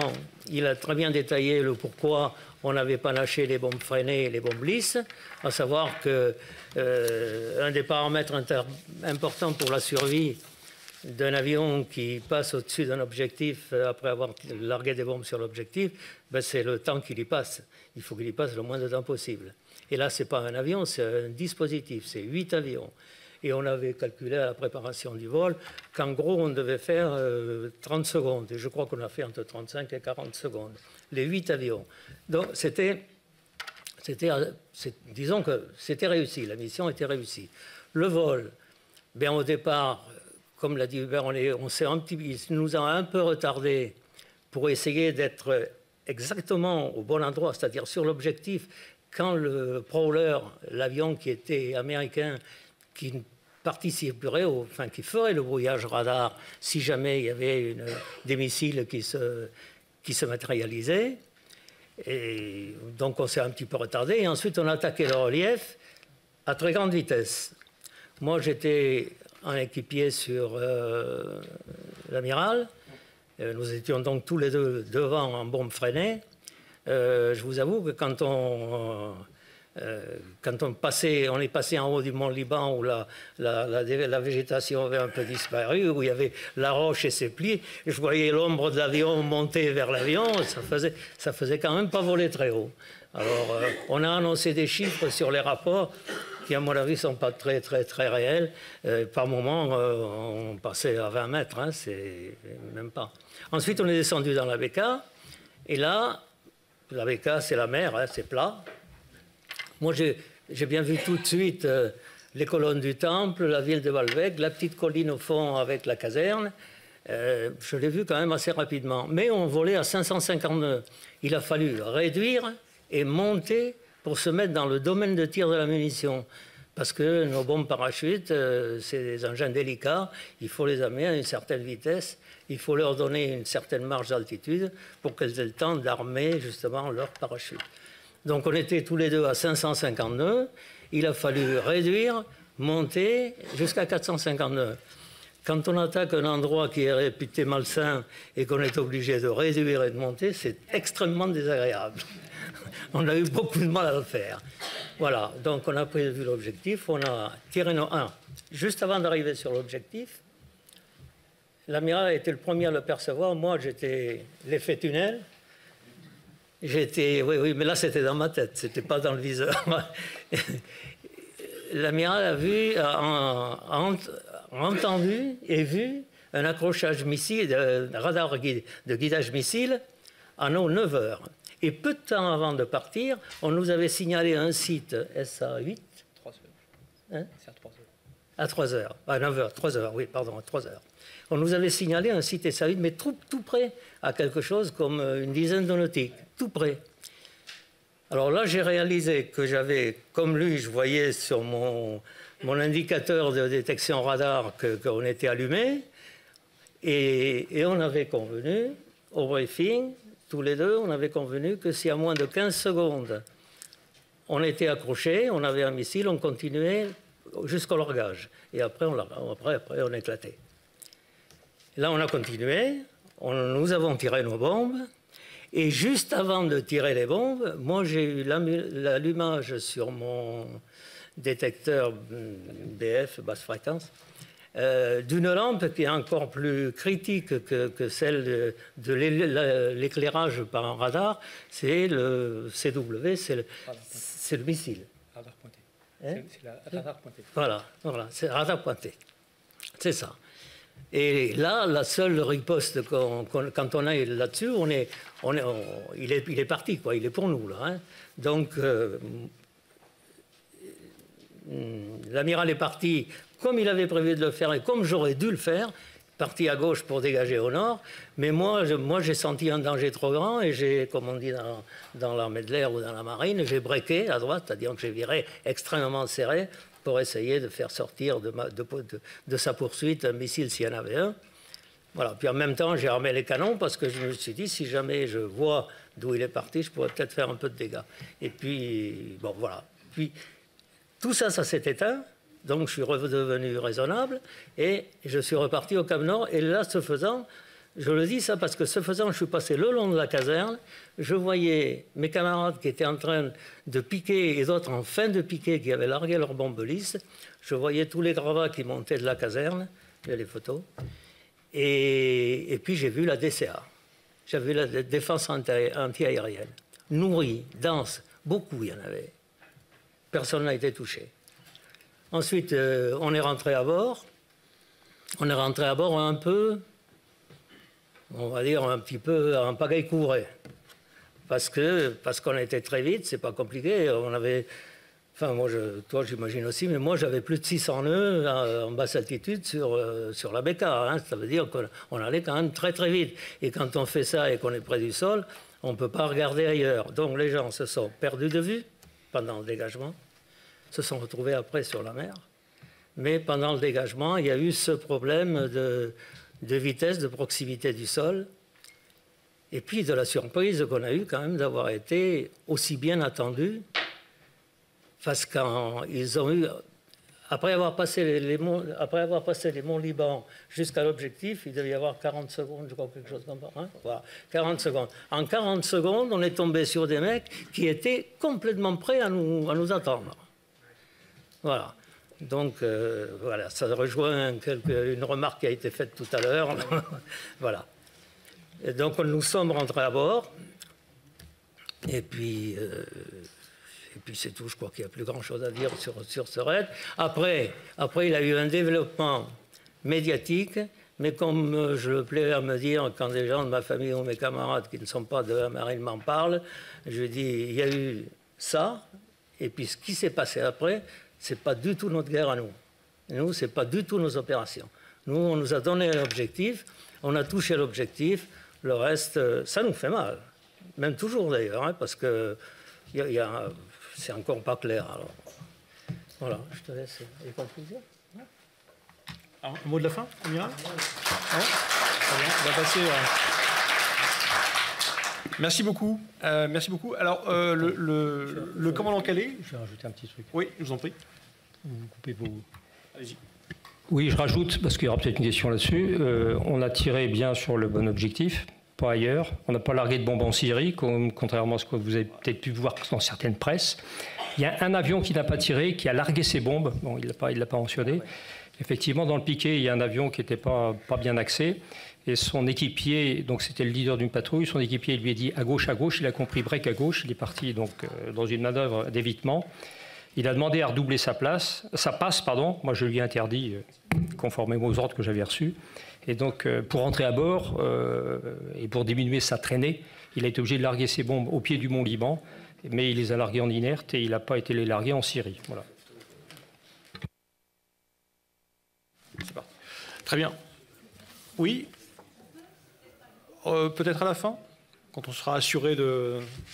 Speaker 3: il a très bien détaillé le pourquoi on n'avait pas lâché les bombes freinées et les bombes lisses, à savoir qu'un des paramètres importants pour la survie d'un avion qui passe au-dessus d'un objectif après avoir largué des bombes sur l'objectif, ben c'est le temps qu'il y passe. Il faut qu'il y passe le moins de temps possible. Et là, ce n'est pas un avion, c'est un dispositif, c'est 8 avions. Et on avait calculé à la préparation du vol qu'en gros, on devait faire 30 secondes. Et je crois qu'on a fait entre 35 et 40 secondes, les 8 avions. Donc, disons que c'était réussi, la mission était réussie. Le vol, bien au départ, comme l'a dit Hubert, il nous a un peu retardé pour essayer d'être exactement au bon endroit, c'est-à-dire sur l'objectif, quand le Prowler, l'avion qui était américain, qui participerait, qui ferait le brouillage radar si jamais il y avait des missiles qui se matérialisaient. Et donc on s'est un petit peu retardé et ensuite on a attaqué le relief à très grande vitesse. Moi j'étais un équipier sur l'Amiral. Nous étions donc tous les deux devant en bombe freinée. Je vous avoue que quand on est passé en haut du mont Liban où la végétation avait un peu disparu, où il y avait la roche et ses plis, je voyais l'ombre de l'avion monter vers l'avion, ça faisait quand même pas voler très haut. Alors, on a annoncé des chiffres sur les rapports qui, à mon avis, ne sont pas très réels. Par moment, on passait à 20 mètres, hein, c'est même pas. Ensuite, on est descendu dans la Beka, et là, la Beka, c'est la mer, hein, c'est plat. Moi, j'ai bien vu tout de suite les colonnes du Temple, la ville de Baalbek, la petite colline au fond avec la caserne. Je l'ai vu quand même assez rapidement. Mais on volait à 550 nœuds. Il a fallu réduire et monter pour se mettre dans le domaine de tir de la munition. Parce que nos bombes parachutes, c'est des engins délicats. Il faut les amener à une certaine vitesse. Il faut leur donner une certaine marge d'altitude pour qu'elles aient le temps d'armer justement leur parachute. Donc on était tous les deux à 550 nœuds. Il a fallu réduire, monter jusqu'à 450 nœuds. Quand on attaque un endroit qui est réputé malsain et qu'on est obligé de réduire et de monter, c'est extrêmement désagréable. On a eu beaucoup de mal à le faire. Voilà, donc on a prévu l'objectif, on a tiré nos 1. Juste avant d'arriver sur l'objectif, l'amiral a été le premier à le percevoir. Moi, j'étais l'effet tunnel. Oui, mais là, c'était dans ma tête, c'était pas dans le viseur. L'amiral a vu, entendu et vu un accrochage missile, un radar de guidage missile à nos 9 heures. Et peu de temps avant de partir, on nous avait signalé un site SA-8.
Speaker 2: 3 heures.
Speaker 3: Hein?
Speaker 2: C'est à 3 heures.
Speaker 3: À 3 heures. À 9 heures, 3 heures, oui, pardon, à 3 heures. On nous avait signalé un site SA-8, mais tout près, à quelque chose comme une dizaine de nautiques, tout près. Alors là, j'ai réalisé que j'avais, comme lui, je voyais sur mon indicateur de détection radar qu'on était allumé, et on avait convenu, au briefing, tous les deux, on avait convenu que si à moins de 15 secondes, on était accroché, on avait un missile, on continuait jusqu'au largage. Et après, on éclatait. Là, on a continué, nous avons tiré nos bombes, et juste avant de tirer les bombes, moi, j'ai eu l'allumage sur mon détecteur BF, basse fréquence, d'une lampe qui est encore plus critique que celle de l'éclairage par un radar, c'est le CW, c'est le missile.
Speaker 2: Radar pointé.
Speaker 3: Hein?
Speaker 2: C'est le radar pointé. Voilà,
Speaker 3: c'est le radar pointé. C'est ça. Et là, la seule riposte quand on est là-dessus, il est parti, quoi. Il est pour nous, là. Hein. Donc, l'amiral est parti comme il avait prévu de le faire et comme j'aurais dû le faire, parti à gauche pour dégager au nord. Mais moi j'ai senti un danger trop grand et j'ai, comme on dit dans l'armée de l'air ou dans la marine, j'ai breaké à droite, c'est-à-dire que j'ai viré extrêmement serré pour essayer de faire sortir de sa poursuite un missile s'il y en avait un. Voilà. Puis en même temps, j'ai armé les canons parce que je me suis dit, si jamais je vois d'où il est parti, je pourrais peut-être faire un peu de dégâts. Et puis, bon, voilà. Puis, tout ça, ça s'est éteint. Donc, je suis redevenu raisonnable et je suis reparti au Cap Nord. Et là, ce faisant, je le dis ça parce que ce faisant, je suis passé le long de la caserne. Je voyais mes camarades qui étaient en train de piquer et d'autres en fin de piquer qui avaient largué leurs bombes lisses. Je voyais tous les gravats qui montaient de la caserne. Il y a les photos. Et puis, j'ai vu la DCA. J'ai vu la défense anti-aérienne. Nourrie, dense, beaucoup il y en avait. Personne n'a été touché. Ensuite, on est rentré à bord. On est rentré à bord un peu, on va dire un petit peu en pagaille couvrée. Parce qu'on était très vite, c'est pas compliqué. On avait, enfin moi, toi j'imagine aussi, mais moi j'avais plus de 600 nœuds en basse altitude sur la Bécard. Hein. Ça veut dire qu'on allait quand même très très vite. Et quand on fait ça et qu'on est près du sol, on ne peut pas regarder ailleurs. Donc les gens se sont perdus de vue pendant le dégagement, se sont retrouvés après sur la mer. Mais pendant le dégagement, il y a eu ce problème de vitesse, de proximité du sol. Et puis de la surprise qu'on a eue quand même d'avoir été aussi bien attendus. Parce qu'ils ont eu, après avoir passé les monts Liban jusqu'à l'objectif, il devait y avoir 40 secondes, je crois, quelque chose comme ça. Hein, voilà, 40 secondes. En 40 secondes, on est tombé sur des mecs qui étaient complètement prêts à nous attendre. Voilà. Donc, voilà, ça rejoint une remarque qui a été faite tout à l'heure. Voilà. Et donc, nous sommes rentrés à bord. Et puis c'est tout. Je crois qu'il n'y a plus grand-chose à dire sur ce raid. Après, il a eu un développement médiatique. Mais comme je le plais à me dire, quand des gens de ma famille ou mes camarades qui ne sont pas de la marine m'en parlent, je dis, il y a eu ça. Et puis, ce qui s'est passé après, ce n'est pas du tout notre guerre à nous. Nous, ce n'est pas du tout nos opérations. Nous, on nous a donné l'objectif, on a touché l'objectif, le reste, ça nous fait mal. Même toujours d'ailleurs, hein, parce que c'est encore pas clair. Alors. Voilà, je te laisse les conclusions.
Speaker 1: Alors, un mot de la fin, amiral ? Ouais. On va passer... Merci beaucoup. Merci beaucoup. Alors, le commandant Calais...
Speaker 2: Je vais rajouter un petit truc.
Speaker 1: Oui, je vous en prie.
Speaker 2: Vous coupez vos...
Speaker 1: Allez-y.
Speaker 2: Oui, je rajoute, parce qu'il y aura peut-être une question là-dessus. On a tiré bien sur le bon objectif, pas ailleurs. On n'a pas largué de bombes en Syrie, contrairement à ce que vous avez peut-être pu voir dans certaines presses. Il y a un avion qui n'a pas tiré, qui a largué ses bombes. Bon, il ne l'a pas mentionné. Effectivement, dans le piquet, il y a un avion qui n'était pas bien axé. Et son équipier, donc c'était le leader d'une patrouille, son équipier lui a dit à gauche, il a compris break à gauche, il est parti donc dans une manœuvre d'évitement. Il a demandé à redoubler sa passe, moi je lui ai interdit, conformément aux ordres que j'avais reçus. Et donc pour rentrer à bord et pour diminuer sa traînée, il a été obligé de larguer ses bombes au pied du mont Liban, mais il les a larguées en inerte et il n'a pas été les larguer en Syrie. Voilà.
Speaker 1: C'est parti. Très bien. Oui. Peut-être à la fin, quand on sera assuré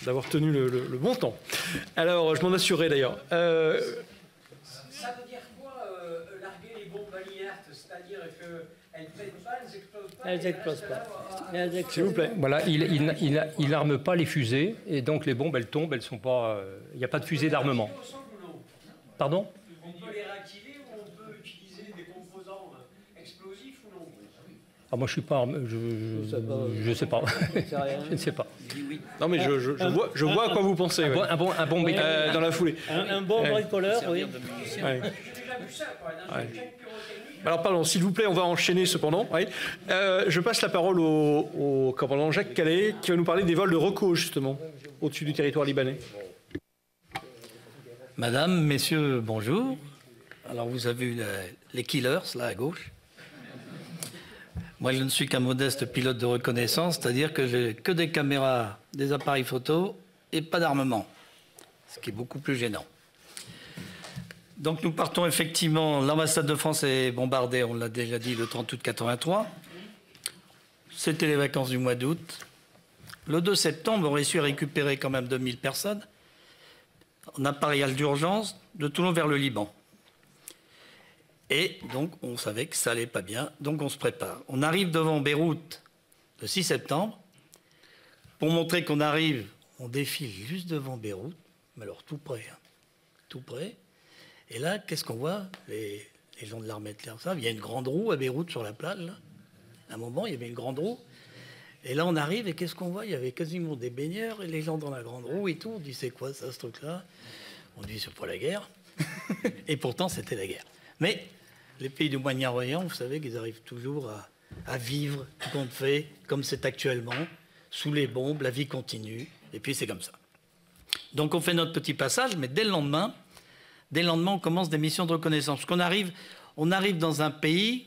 Speaker 1: d'avoir tenu le bon temps. Alors, je m'en assurerai d'ailleurs.
Speaker 4: Ça veut dire quoi, larguer les bombes à l'inerte? C'est-à-dire qu'elles ne prennent pas, elles n'explosent pas?
Speaker 3: Elles n'explosent pas.
Speaker 1: S'il vous plaît.
Speaker 2: Voilà, il n'arme pas les fusées, et donc les bombes, elles tombent, elles sont pas... Il n'y a pas de fusée d'armement. Pardon?
Speaker 4: On peut les réactiver ou on peut utiliser des composants explosifs ou non?
Speaker 2: Ah, moi, je suis pas armé, je sais pas. Je ne sais pas.
Speaker 1: Non, mais je vois à quoi vous pensez.
Speaker 2: Un bon mécanicien.
Speaker 1: Dans la foulée.
Speaker 3: Un bon bricoleur, oui.
Speaker 1: Ouais. Ouais. Alors, pardon, s'il vous plaît, on va enchaîner cependant. Oui. Je passe la parole au commandant Jacques Calais, qui va nous parler des vols de Rocco, justement, au-dessus du territoire libanais.
Speaker 5: Madame, messieurs, bonjour. Alors, vous avez vu les killers, là, à gauche. Moi, je ne suis qu'un modeste pilote de reconnaissance, c'est-à-dire que j'ai que des caméras, des appareils photo et pas d'armement, ce qui est beaucoup plus gênant. Donc nous partons effectivement, l'ambassade de France est bombardée, on l'a déjà dit, le 30 août 83. C'était les vacances du mois d'août. Le 2 septembre, on réussit à récupérer quand même 2000 personnes en appareillage d'urgence de Toulon vers le Liban. Et donc on savait que ça allait pas bien, donc on se prépare. On arrive devant Beyrouth le 6 septembre. Pour montrer qu'on arrive, on défile juste devant Beyrouth, mais alors tout près, hein, tout près. Et là, qu'est-ce qu'on voit? Les gens de l'armée de l'air savent, il y a une grande roue à Beyrouth sur la plage. Là. À un moment, il y avait une grande roue. Et là, on arrive et qu'est-ce qu'on voit? Il y avait quasiment des baigneurs et les gens dans la grande roue et tout. On dit, c'est quoi ça, ce truc-là? On dit, c'est pas la guerre. Et pourtant, c'était la guerre. Mais les pays du Moyen-Orient, vous savez qu'ils arrivent toujours à vivre tout compte fait, comme c'est actuellement, sous les bombes, la vie continue. Et puis, c'est comme ça. Donc, on fait notre petit passage, mais dès le lendemain, on commence des missions de reconnaissance. Parce on arrive dans un pays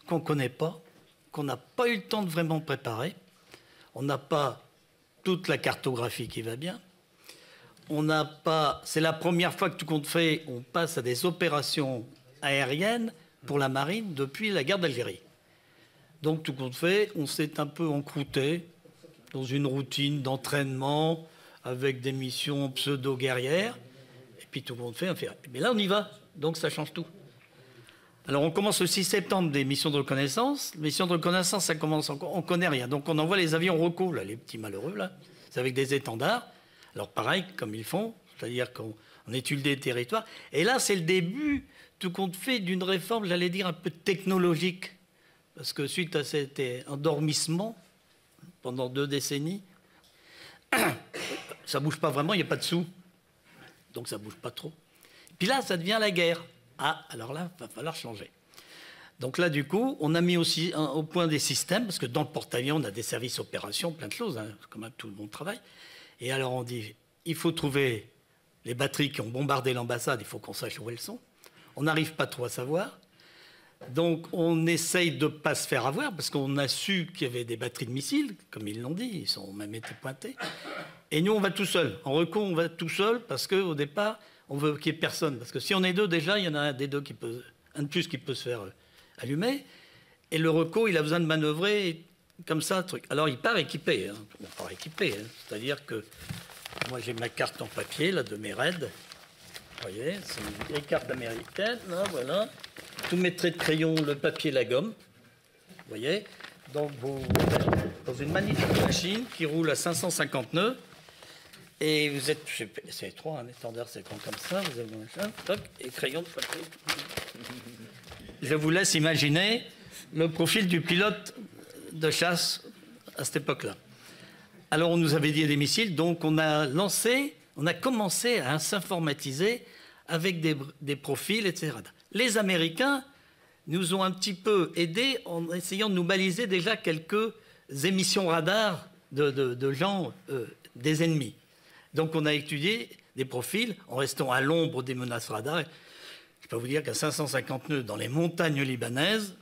Speaker 5: qu'on ne connaît pas, qu'on n'a pas eu le temps de vraiment préparer. On n'a pas toute la cartographie qui va bien. On n'a pas. C'est la première fois que tout compte fait, on passe à des opérations aériennes pour la marine depuis la guerre d'Algérie. Donc tout compte fait, on s'est un peu encrouté dans une routine d'entraînement avec des missions pseudo-guerrières. Et puis tout compte fait, on fait. Mais là, on y va. Donc ça change tout. Alors on commence le 6 septembre des missions de reconnaissance. Les missions de reconnaissance, ça commence encore. On ne connaît rien. Donc on envoie les avions Rocco, là, les petits malheureux, là. C'est avec des étendards. Alors pareil, comme ils font, c'est-à-dire qu'on étudie des territoires. Et là, c'est le début, tout compte fait, d'une réforme, j'allais dire, un peu technologique. Parce que suite à cet endormissement, pendant 2 décennies, ça ne bouge pas vraiment, il n'y a pas de sous. Donc ça ne bouge pas trop. Puis là, ça devient la guerre. Ah, alors là, il va falloir changer. Donc là, du coup, on a mis aussi au point des systèmes, parce que dans le porte-avions, on a des services opérations, plein de choses, hein, quand même tout le monde travaille. Et alors on dit, il faut trouver les batteries qui ont bombardé l'ambassade, il faut qu'on sache où elles sont. On n'arrive pas trop à savoir. Donc on essaye de ne pas se faire avoir, parce qu'on a su qu'il y avait des batteries de missiles, comme ils l'ont dit, ils ont même été pointés. Et nous, on va tout seul. En recours, on va tout seul, parce qu'au départ, on veut qu'il n'y ait personne. Parce que si on est 2, déjà, il y en a un des 2 un de plus qui peut se faire allumer. Et le recours, il a besoin de manœuvrer comme ça, truc. Alors, il part équipé. Hein. On part équipé. Hein. C'est-à-dire que moi, j'ai ma carte en papier, là, de mes raids. Vous voyez, c'est une vieille carte américaine, là, voilà. Tous mes traits de crayon, le papier, la gomme. Vous voyez. Donc, vous êtes dans une magnifique machine qui roule à 550 nœuds. Et vous êtes, c'est étroit, un étendard, c'est grand comme ça, vous avez un machin, toc, et crayon de papier. Je vous laisse imaginer le profil du pilote de chasse à cette époque-là. Alors, on nous avait dit des missiles, donc on a commencé à s'informatiser avec des profils, etc. Les Américains nous ont un petit peu aidés en essayant de nous baliser déjà quelques émissions radar de gens, des ennemis. Donc on a étudié des profils en restant à l'ombre des menaces radar. Je peux vous dire qu'à 550 nœuds dans les montagnes libanaises,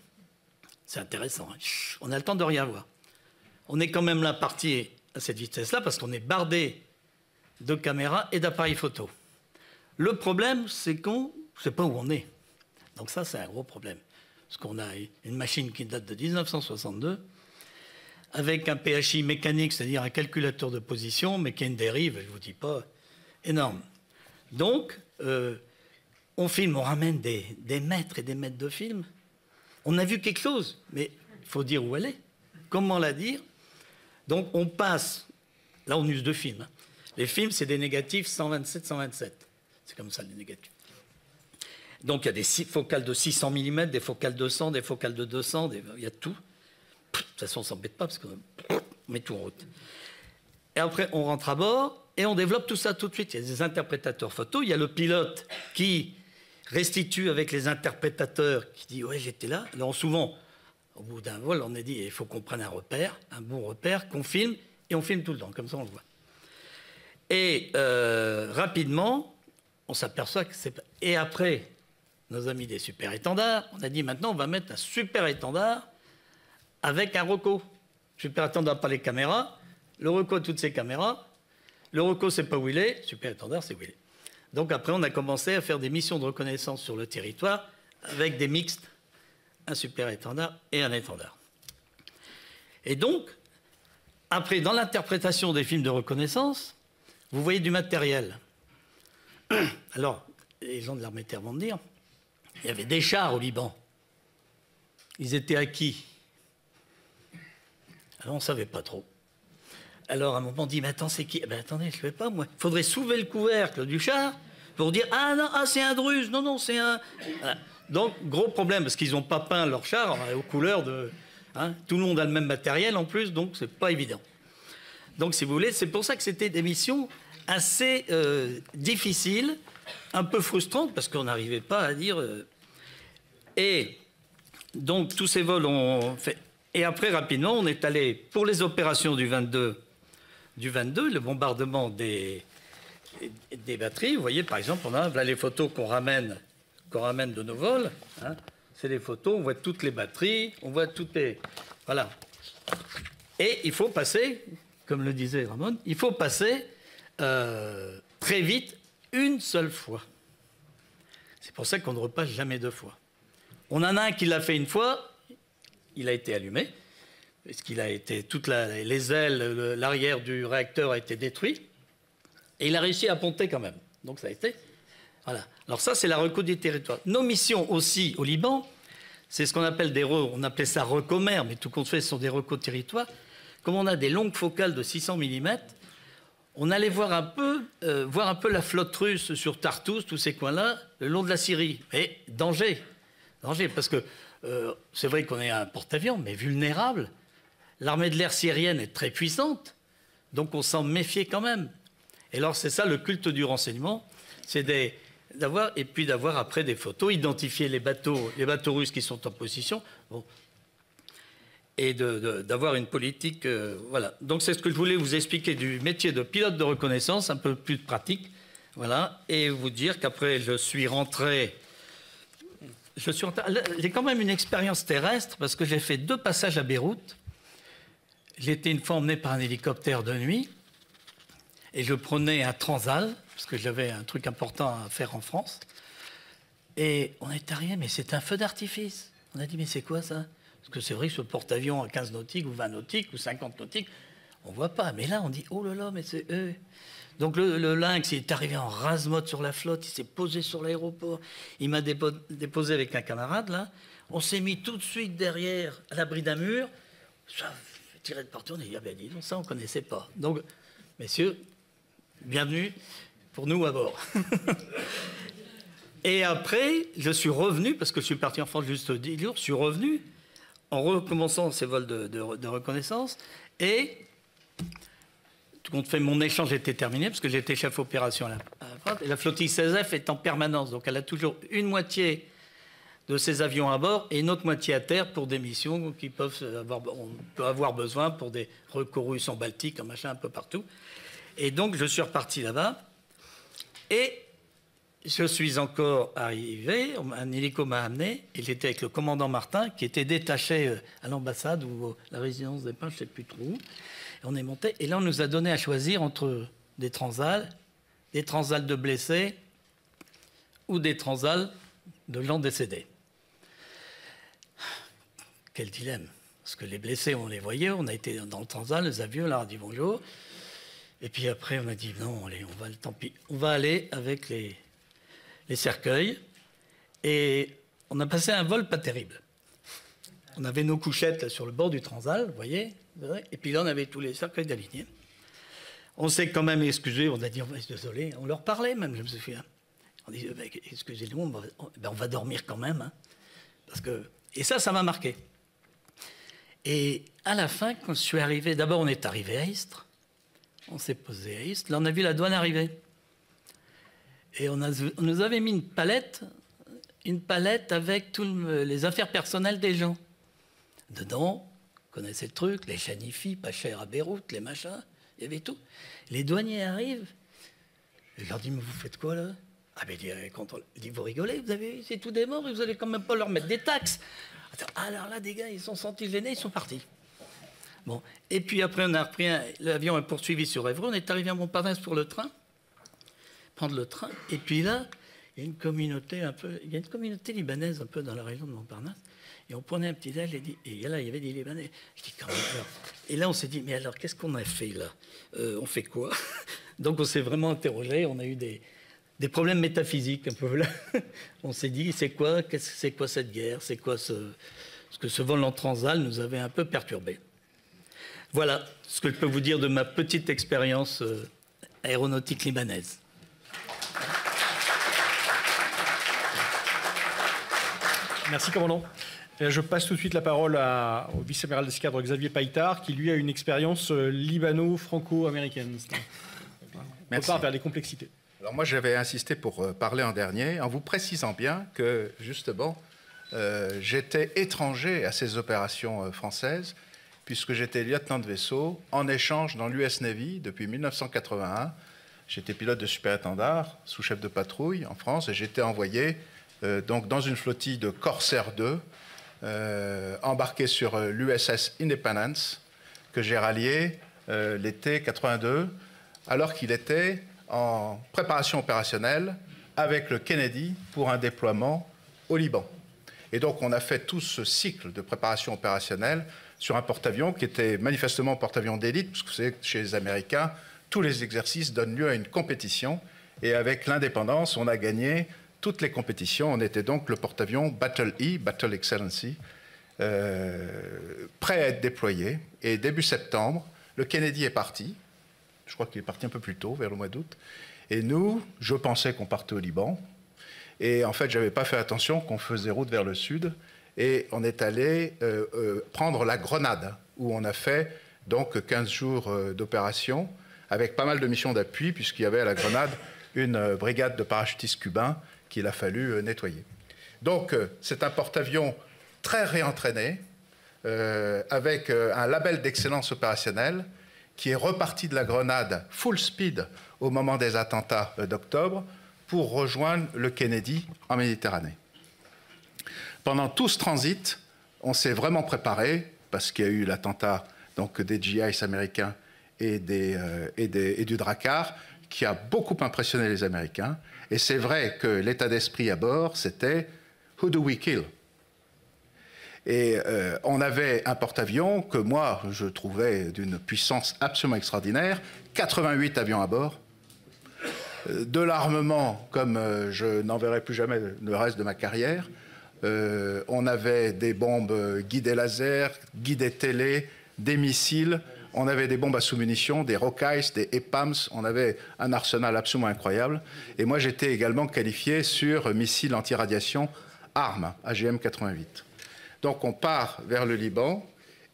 Speaker 5: c'est intéressant. Hein. On a le temps de rien voir. On est quand même là parti à cette vitesse-là parce qu'on est bardé de caméras et d'appareils photo. Le problème, c'est qu'on ne sait pas où on est. Donc ça, c'est un gros problème. Parce qu'on a une machine qui date de 1962, avec un PHI mécanique, c'est-à-dire un calculateur de position, mais qui a une dérive, je ne vous dis pas, énorme. Donc, on filme, on ramène des mètres et des mètres de film. On a vu quelque chose, mais il faut dire où elle est. Comment la dire? Donc, on passe... Là, on use 2 films. Hein. Les films, c'est des négatifs 127-127. C'est comme ça, les négatifs. Donc, il y a des focales de 600 mm, des focales de 100, des focales de 200, il y a tout. De toute façon, on ne s'embête pas parce qu'on met tout en route. Et après, on rentre à bord et on développe tout ça tout de suite. Il y a des interprétateurs photo, il y a le pilote qui restitue avec les interprétateurs, qui dit « ouais, j'étais là ». Alors souvent, au bout d'un vol, on a dit « il faut qu'on prenne un repère, un bon repère, qu'on filme ». Et on filme tout le temps, comme ça on le voit. Et rapidement, on s'aperçoit que c'est... Et après, nos amis des super étendards, on a dit maintenant on va mettre un super étendard avec un Rocco. Super étendard, pas les caméras. Le Rocco a toutes ses caméras. Le Rocco, c'est pas où il est. Super étendard, c'est où il est. Donc après, on a commencé à faire des missions de reconnaissance sur le territoire avec des mixtes, un super étendard et un étendard. Et donc, après, dans l'interprétation des films de reconnaissance, vous voyez du matériel. Alors, les gens de l'armée de terre vont me dire, il y avait des chars au Liban. Ils étaient à qui? Alors, on ne savait pas trop. Alors, à un moment, on dit, mais attends, c'est qui? Ben, attendez, je ne sais pas, moi. Il faudrait soulever le couvercle du char pour dire, ah non, ah, c'est un Druze, non, non, c'est un... Voilà. Donc, gros problème, parce qu'ils n'ont pas peint leur char aux couleurs de... Hein, tout le monde a le même matériel, en plus, donc c'est pas évident. Donc, si vous voulez, c'est pour ça que c'était des missions assez difficiles, un peu frustrantes, parce qu'on n'arrivait pas à dire... Et donc, tous ces vols ont fait... Et après, rapidement, on est allé, pour les opérations du 22, le bombardement des batteries. Vous voyez, par exemple, on a là les photos qu'on ramène de nos vols. Hein. C'est les photos, on voit toutes les batteries, on voit toutes les... Voilà. Et il faut passer, comme le disait Ramon, il faut passer très vite une seule fois. C'est pour ça qu'on ne repasse jamais deux fois. On en a un qui l'a fait une fois, il a été allumé, parce qu'il a été... Toutes les ailes, l'arrière du réacteur a été détruit, et il a réussi à ponter quand même. Donc ça a été... Voilà. Alors ça, c'est la reco du territoire. Nos missions aussi au Liban, c'est ce qu'on appelle on appelait ça recommer, mais tout compte fait, ce sont des recos de territoire. Comme on a des longues focales de 600 mm, on allait voir un peu la flotte russe sur Tartous, tous ces coins-là, le long de la Syrie. Et danger, parce que c'est vrai qu'on est un porte-avions, mais vulnérable. L'armée de l'air syrienne est très puissante, donc on s'en méfiait quand même. Et alors c'est ça le culte du renseignement, c'est d'avoir après des photos, identifier les bateaux russes qui sont en position, bon, et d'avoir une politique, voilà. Donc c'est ce que je voulais vous expliquer du métier de pilote de reconnaissance, un peu plus pratique, voilà, et vous dire qu'après je suis rentré. J'ai quand même une expérience terrestre parce que j'ai fait 2 passages à Beyrouth. J'ai été une fois emmené par un hélicoptère de nuit et je prenais un Transal parce que j'avais un truc important à faire en France. Et on est arrivé, mais c'est un feu d'artifice. On a dit, mais c'est quoi ça? Parce que c'est vrai que sur le porte-avions à 15 nautiques ou 20 nautiques ou 50 nautiques, on ne voit pas. Mais là, on dit, oh là là, mais c'est eux. Donc le Lynx, il est arrivé en rase-mode sur la flotte, il s'est posé sur l'aéroport, il m'a déposé avec un camarade, là. On s'est mis tout de suite derrière, à l'abri d'un mur, ça tirait de partout, on a dit, ah ben dis donc, ça on ne connaissait pas. Donc, messieurs, bienvenue pour nous à bord. Et après, je suis revenu, parce que je suis parti en France juste 10 jours, je suis revenu en recommençant ces vols de reconnaissance, et... Tout compte fait, mon échange était terminé parce que j'étais chef opération à la FRAP. Et la flottille 16F est en permanence. Donc elle a toujours une moitié de ses avions à bord et une autre moitié à terre pour des missions qui on peut avoir besoin pour des recours russes en Baltique, en machin, un peu partout. Et donc je suis reparti là-bas. Et je suis encore arrivé, un hélico m'a amené, et j'étais avec le commandant Martin qui était détaché à l'ambassade ou la résidence des Pins, je ne sais plus trop où. On est monté, et là on nous a donné à choisir entre des transals de blessés ou des transals de gens décédés. Quel dilemme, parce que les blessés on les voyait, on a été dans le transal, les avions, on leur a dit bonjour, et puis après on a dit non, allez, tant pis, on va aller avec les cercueils, et on a passé un vol pas terrible. On avait nos couchettes là, sur le bord du transal, vous voyez, et puis là, on avait tous les cercueils d'alignés. On s'est quand même excusé, on a dit, désolé, on leur parlait même, je me souviens. On dit, excusez-nous, on va dormir quand même. Hein, parce que... Et ça m'a marqué. Et à la fin, quand je suis arrivé, d'abord, on est arrivé à Istres. On s'est posé à Istres. Là, on a vu la douane arriver. Et on nous avait mis une palette avec toutes les affaires personnelles des gens. Dedans, vous connaissez le truc, les chanifis, pas cher à Beyrouth, les machins, il y avait tout. Les douaniers arrivent, je leur dis, mais vous faites quoi là? Ah ben, il dit, vous rigolez, c'est tout des morts, et vous allez quand même pas leur mettre des taxes. Alors là, des gars, ils sont sentis gênés, ils sont partis. Bon, et puis après, on a repris l'avion est poursuivi sur Évreux, on est arrivé à Montparnasse pour le train. prendre le train. Et puis là, il y a une communauté libanaise un peu dans la région de Montparnasse. Et on prenait un petit déj et là, il y avait des Libanais. Je dis, quand même, alors. Et là, on s'est dit, mais alors, qu'est-ce qu'on a fait là? On fait quoi? Donc, on s'est vraiment interrogé. On a eu des problèmes métaphysiques un peu là. On s'est dit, c'est quoi cette guerre? C'est quoi ce que ce vol en Transal nous avait un peu perturbé. Voilà ce que je peux vous dire de ma petite expérience aéronautique libanaise.
Speaker 1: Merci, commandant. Je passe tout de suite la parole au vice-amiral d'escadre Xavier Païtard, qui lui a une expérience libano-franco-américaine. On repart vers les complexités.
Speaker 6: Alors moi, j'avais insisté pour parler en dernier, en vous précisant bien que, justement, j'étais étranger à ces opérations françaises, puisque j'étais lieutenant de vaisseau en échange dans l'US Navy depuis 1981. J'étais pilote de super-étendard, sous-chef de patrouille en France, et j'étais envoyé donc dans une flottille de Corsair 2, embarqué sur l'USS Independence, que j'ai rallié l'été 82, alors qu'il était en préparation opérationnelle avec le Kennedy pour un déploiement au Liban. Et donc, on a fait tout ce cycle de préparation opérationnelle sur un porte-avions qui était manifestement porte-avions d'élite, parce que vous savez, chez les Américains, tous les exercices donnent lieu à une compétition. Et avec l'indépendance, on a gagné toutes les compétitions. On était donc le porte-avions Battle E, Battle Excellency, prêt à être déployé. Et début septembre, le Kennedy est parti. Je crois qu'il est parti un peu plus tôt, vers le mois d'août. Et nous, je pensais qu'on partait au Liban. Et en fait, je n'avais pas fait attention qu'on faisait route vers le sud. Et on est allé prendre la Grenade, où on a fait donc 15 jours d'opération, avec pas mal de missions d'appui, puisqu'il y avait à la Grenade une brigade de parachutistes cubains qu'il a fallu nettoyer. Donc, c'est un porte-avions très réentraîné, avec un label d'excellence opérationnelle, qui est reparti de la Grenade full speed au moment des attentats d'octobre pour rejoindre le Kennedy en Méditerranée. Pendant tout ce transit, on s'est vraiment préparé, parce qu'il y a eu l'attentat donc des GIs américains et du Drakkar, qui a beaucoup impressionné les Américains. Et c'est vrai que l'état d'esprit à bord, c'était « Who do we kill ?» Et on avait un porte-avions que moi, je trouvais d'une puissance absolument extraordinaire, 88 avions à bord, de l'armement comme je n'en verrai plus jamais le reste de ma carrière. On avait des bombes guidées laser, guidées télé, des missiles, on avait des bombes à sous-munitions, des Rockeyes, des EPAMS, on avait un arsenal absolument incroyable. Et moi, j'étais également qualifié sur missiles anti-radiation ARM, AGM-88. Donc on part vers le Liban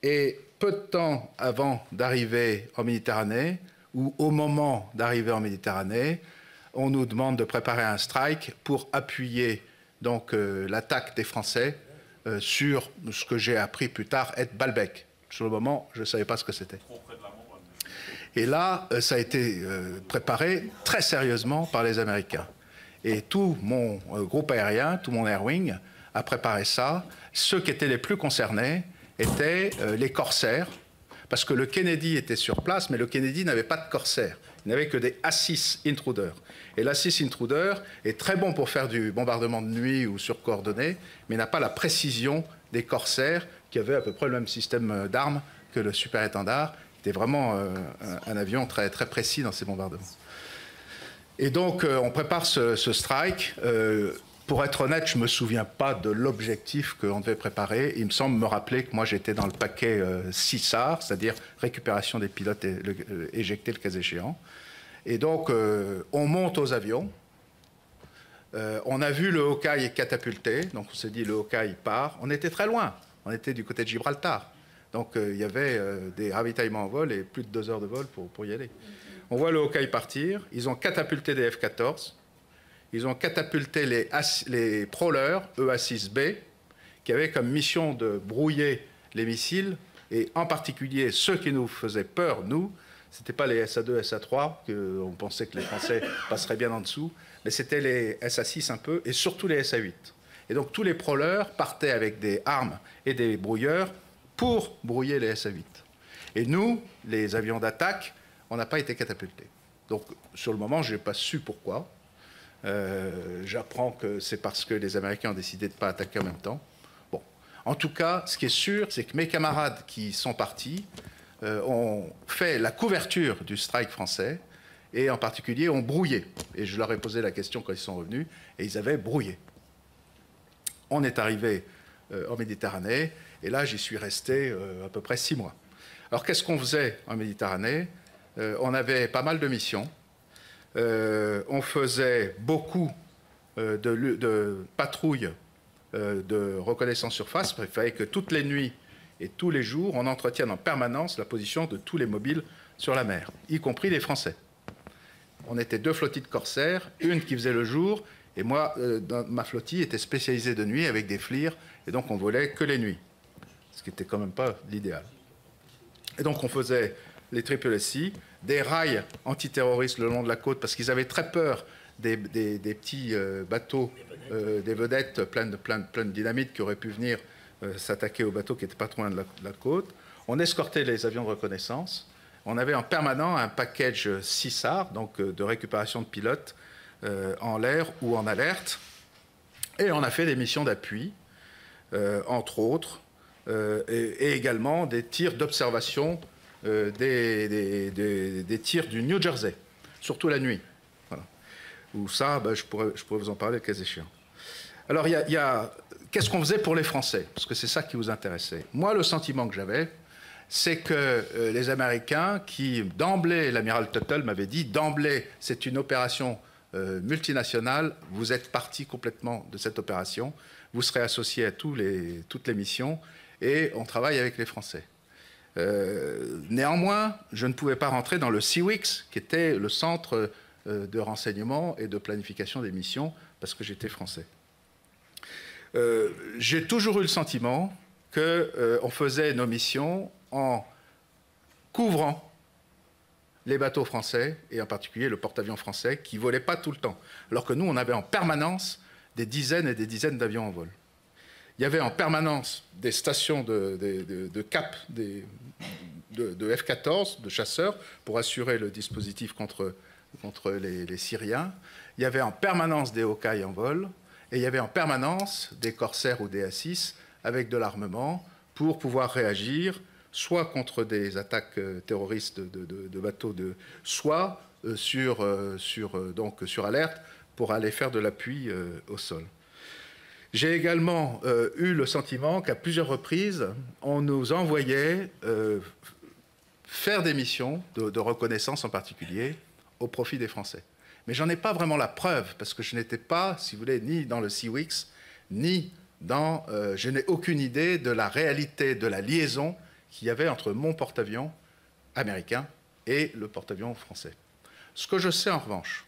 Speaker 6: et peu de temps avant d'arriver en Méditerranée ou au moment d'arriver en Méditerranée, on nous demande de préparer un strike pour appuyer donc l'attaque des Français sur ce que j'ai appris plus tard être Baalbek. Sur le moment, je ne savais pas ce que c'était. Et là, ça a été préparé très sérieusement par les Américains. Et tout mon groupe aérien, tout mon Air Wing a préparé ça. Ceux qui étaient les plus concernés étaient les Corsair, parce que le Kennedy était sur place, mais le Kennedy n'avait pas de Corsair. Il n'avait que des A6 Intruder. Et l'A6 Intruder est très bon pour faire du bombardement de nuit ou sur coordonnées, mais n'a pas la précision des Corsair, qui avaient à peu près le même système d'armes que le super-étendard. C'était vraiment un avion très, très précis dans ses bombardements. Et donc, on prépare ce strike. Pour être honnête, je ne me souviens pas de l'objectif qu'on devait préparer. Il me semble me rappeler que moi, j'étais dans le paquet CISAR, c'est-à-dire récupération des pilotes éjectés le cas échéant. Et donc, on monte aux avions. On a vu le Hawkeye catapulter. Donc, on s'est dit, le Hawkeye part. On était très loin. On était du côté de Gibraltar. Donc, il y avait des ravitaillements en vol et plus de 2 heures de vol pour y aller. On voit le Hawkeye partir. Ils ont catapulté des F-14. Ils ont catapulté les Prowler EA-6B, qui avaient comme mission de brouiller les missiles, et en particulier ceux qui nous faisaient peur, nous, ce n'étaient pas les SA-2, SA-3, qu'on pensait que les Français passeraient bien en dessous, mais c'était les SA-6 un peu, et surtout les SA-8. Et donc tous les Prowler partaient avec des armes et des brouilleurs pour brouiller les SA-8. Et nous, les avions d'attaque, on n'a pas été catapultés. Donc, sur le moment, je n'ai pas su pourquoi. J'apprends que c'est parce que les Américains ont décidé de ne pas attaquer en même temps. Bon. En tout cas, ce qui est sûr, c'est que mes camarades qui sont partis ont fait la couverture du strike français et en particulier ont brouillé. Et je leur ai posé la question quand ils sont revenus et ils avaient brouillé. On est arrivé en Méditerranée et là, j'y suis resté à peu près 6 mois. Alors, qu'est-ce qu'on faisait en Méditerranée? On avait pas mal de missions. On faisait beaucoup de patrouilles de reconnaissance surface. Il fallait que toutes les nuits et tous les jours, on entretienne en permanence la position de tous les mobiles sur la mer, y compris les Français. On était 2 flottilles de corsaires, une qui faisait le jour, et moi, ma flottille était spécialisée de nuit avec des FLIR, et donc on volait que les nuits, ce qui n'était quand même pas l'idéal. Et donc on faisait les SSSI, des rails antiterroristes le long de la côte, parce qu'ils avaient très peur des petits bateaux, des vedettes pleines de dynamite qui auraient pu venir s'attaquer aux bateaux qui n'étaient pas trop loin de la côte. On escortait les avions de reconnaissance. On avait en permanent un package CISAR, donc de récupération de pilotes en l'air ou en alerte. Et on a fait des missions d'appui, entre autres, et également des tirs d'observation des tirs du New Jersey, surtout la nuit. Voilà. Où ça, je pourrais vous en parler le cas échéant. Alors, qu'est-ce qu'on faisait pour les Français? Parce que c'est ça qui vous intéressait. Moi, le sentiment que j'avais, c'est que les Américains, qui d'emblée, l'amiral Tuttle m'avait dit, d'emblée, c'est une opération multinationale, vous êtes parti complètement de cette opération, vous serez associé à toutes les missions, et on travaille avec les Français. Néanmoins, je ne pouvais pas rentrer dans le CIWIX, qui était le centre de renseignement et de planification des missions, parce que j'étais français. J'ai toujours eu le sentiment qu'on faisait nos missions en couvrant les bateaux français, et en particulier le porte-avions français, qui ne volait pas tout le temps. Alors que nous, on avait en permanence des dizaines et des dizaines d'avions en vol. Il y avait en permanence des stations de cap de F-14, de chasseurs, pour assurer le dispositif contre les Syriens. Il y avait en permanence des Hawkeye en vol. Et il y avait en permanence des corsaires ou des A6 avec de l'armement pour pouvoir réagir soit contre des attaques terroristes de bateaux, soit sur alerte pour aller faire de l'appui au sol. J'ai également eu le sentiment qu'à plusieurs reprises, on nous envoyait faire des missions de reconnaissance en particulier au profit des Français. Mais j'en ai pas vraiment la preuve, parce que je n'étais pas, si vous voulez, ni dans le CIWIX, ni dans... je n'ai aucune idée de la réalité de la liaison qu'il y avait entre mon porte-avions américain et le porte-avions français. Ce que je sais en revanche,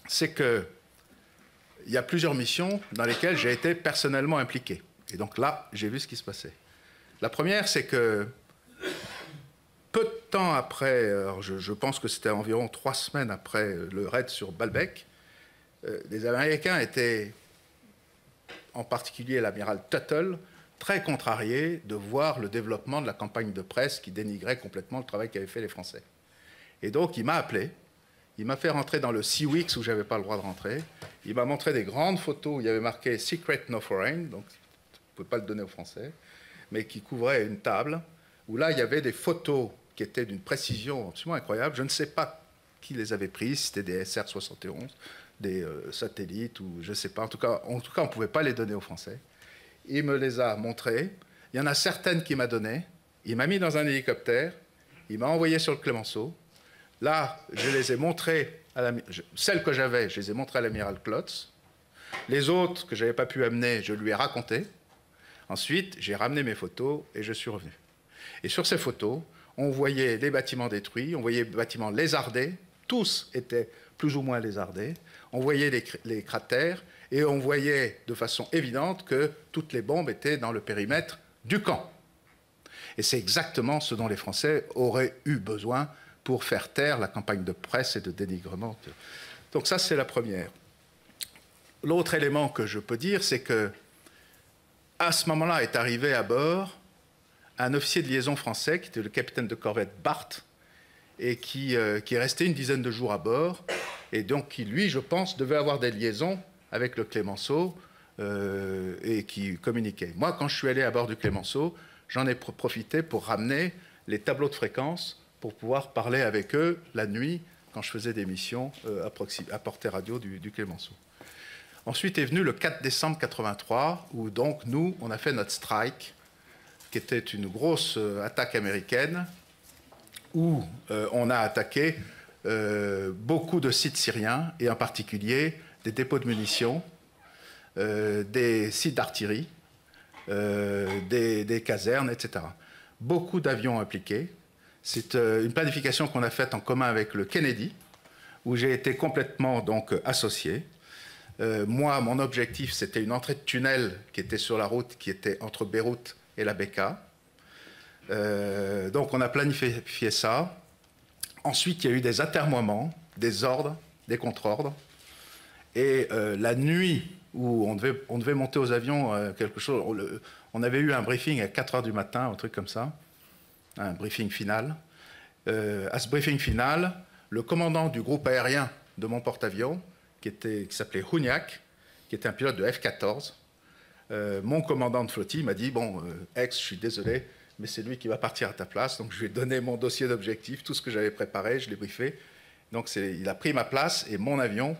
Speaker 6: c'est qu'il y a plusieurs missions dans lesquelles j'ai été personnellement impliqué. Et donc là, j'ai vu ce qui se passait. La première, c'est que peu de temps après, alors je pense que c'était environ 3 semaines après le raid sur Baalbek, les Américains étaient, en particulier l'amiral Tuttle, très contrariés de voir le développement de la campagne de presse qui dénigrait complètement le travail qu'avaient fait les Français. Et donc il m'a appelé, il m'a fait rentrer dans le CIWIX où je n'avais pas le droit de rentrer, il m'a montré des grandes photos où il y avait marqué « Secret No Foreign », donc je ne pouvais pas le donner aux Français, mais qui couvrait une table, où là il y avait des photos qui étaient d'une précision absolument incroyable. Je ne sais pas qui les avait prises, si c'était des SR-71, des satellites, ou je ne sais pas. En tout cas, on ne pouvait pas les donner aux Français. Il me les a montrées. Il y en a certaines qu'il m'a données. Il m'a mis dans un hélicoptère. Il m'a envoyé sur le Clemenceau. Là, je les ai montrées, celles que j'avais, je les ai montrées à l'amiral Klotz. Les autres que je n'avais pas pu amener, je lui ai raconté. Ensuite, j'ai ramené mes photos et je suis revenu. Et sur ces photos, on voyait les bâtiments détruits, on voyait les bâtiments lézardés, tous étaient plus ou moins lézardés, on voyait les cratères, et on voyait de façon évidente que toutes les bombes étaient dans le périmètre du camp. Et c'est exactement ce dont les Français auraient eu besoin pour faire taire la campagne de presse et de dénigrement. Donc ça, c'est la première. L'autre élément que je peux dire, c'est que à ce moment-là est arrivé à bord un officier de liaison français, qui était le capitaine de corvette Barth, et qui est resté une dizaine de jours à bord, et donc qui, lui, je pense, devait avoir des liaisons avec le Clemenceau et qui communiquait. Moi, quand je suis allé à bord du Clemenceau, j'en ai profité pour ramener les tableaux de fréquence pour pouvoir parler avec eux la nuit quand je faisais des missions à portée radio du Clemenceau. Ensuite est venu le 4 décembre 83, où donc nous, on a fait notre strike, qui était une grosse attaque américaine, où on a attaqué beaucoup de sites syriens, et en particulier des dépôts de munitions, des sites d'artillerie, des casernes, etc. Beaucoup d'avions impliqués. C'est une planification qu'on a faite en commun avec le Kennedy, où j'ai été complètement donc associé. Moi, mon objectif, c'était une entrée de tunnel qui était sur la route, qui était entre Beyrouth et la Bekaa. Donc on a planifié ça. Ensuite, il y a eu des atermoiements, des ordres, des contre-ordres. Et la nuit où on devait monter aux avions quelque chose, on avait eu un briefing à 4 heures du matin, un truc comme ça, un briefing final. À ce briefing final, le commandant du groupe aérien de mon porte-avions, qui s'appelait Houniak, qui était un pilote de F-14, mon commandant de flottille m'a dit « Bon, Ex, je suis désolé, mais c'est lui qui va partir à ta place. » Donc je lui ai donné mon dossier d'objectifs, tout ce que j'avais préparé, je l'ai briefé. Donc il a pris ma place et mon avion.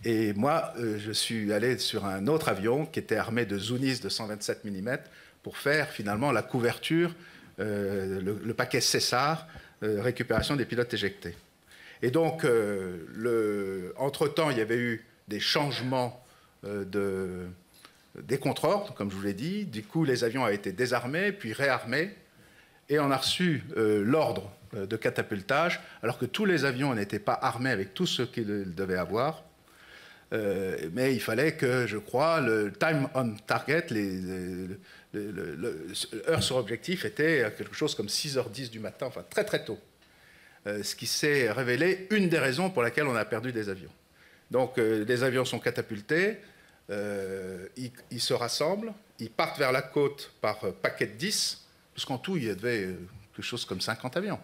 Speaker 6: Et moi, je suis allé sur un autre avion qui était armé de Zunis de 127 mm pour faire finalement la couverture, le paquet César, récupération des pilotes éjectés. Et donc, entre-temps, il y avait eu des changements des contre-ordres, comme je vous l'ai dit. Du coup, les avions avaient été désarmés, puis réarmés. Et on a reçu l'ordre de catapultage, alors que tous les avions n'étaient pas armés avec tout ce qu'ils devaient avoir. Mais il fallait que, je crois, le time on target, l'heure sur objectif était quelque chose comme 6h10 du matin, enfin très très tôt. Ce qui s'est révélé une des raisons pour laquelle on a perdu des avions. Donc les avions sont catapultés, ils se rassemblent, ils partent vers la côte par paquet de 10, puisqu'en tout il y avait quelque chose comme 50 avions,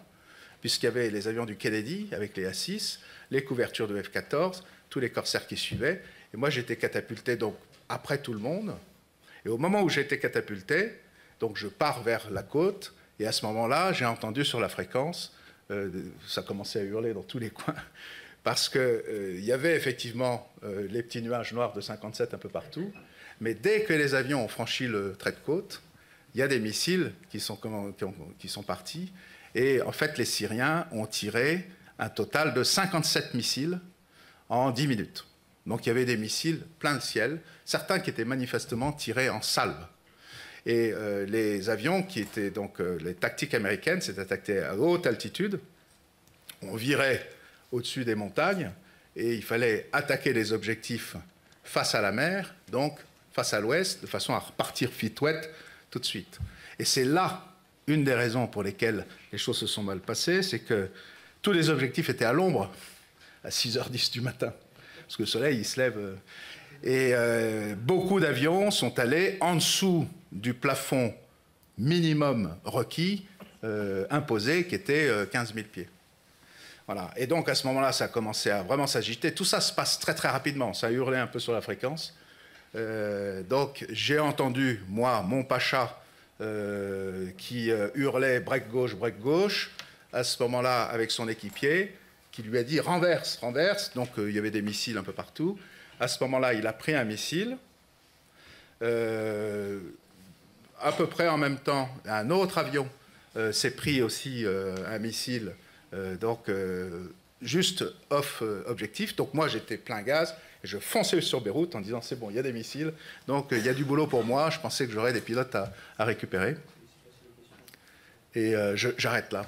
Speaker 6: puisqu'il y avait les avions du Kennedy avec les A6, les couvertures de F-14, tous les corsaires qui suivaient, et moi j'étais catapulté donc après tout le monde, et au moment où j'ai été catapulté, donc je pars vers la côte, et à ce moment-là j'ai entendu sur la fréquence, ça commençait à hurler dans tous les coins, parce qu'il y avait effectivement les petits nuages noirs de 57 un peu partout, mais dès que les avions ont franchi le trait de côte, il y a des missiles qui sont partis, et en fait les Syriens ont tiré un total de 57 missiles en 10 minutes. Donc il y avait des missiles plein le ciel, certains qui étaient manifestement tirés en salve. Et les avions qui étaient donc les tactiques américaines, c'était attaqué à haute altitude. On virait au-dessus des montagnes et il fallait attaquer les objectifs face à la mer, donc face à l'ouest, de façon à repartir fitouette tout de suite. Et c'est là une des raisons pour lesquelles les choses se sont mal passées, c'est que tous les objectifs étaient à l'ombre à 6h10 du matin, parce que le soleil il se lève. Et beaucoup d'avions sont allés en dessous du plafond minimum requis, imposé, qui était 15 000 pieds. Voilà. Et donc à ce moment-là, ça a commencé à vraiment s'agiter. Tout ça se passe très très rapidement, ça a hurlé un peu sur la fréquence. Donc j'ai entendu, moi, mon pacha, qui hurlait break gauche, à ce moment-là avec son équipier, qui lui a dit renverse, renverse. Donc il y avait des missiles un peu partout. À ce moment-là, il a pris un missile. À peu près en même temps, un autre avion s'est pris aussi un missile, juste off objectif. Donc moi, j'étais plein gaz. Et je fonçais sur Beyrouth en disant c'est bon, il y a des missiles. Donc il y a du boulot pour moi. Je pensais que j'aurais des pilotes à récupérer. Et j'arrête là.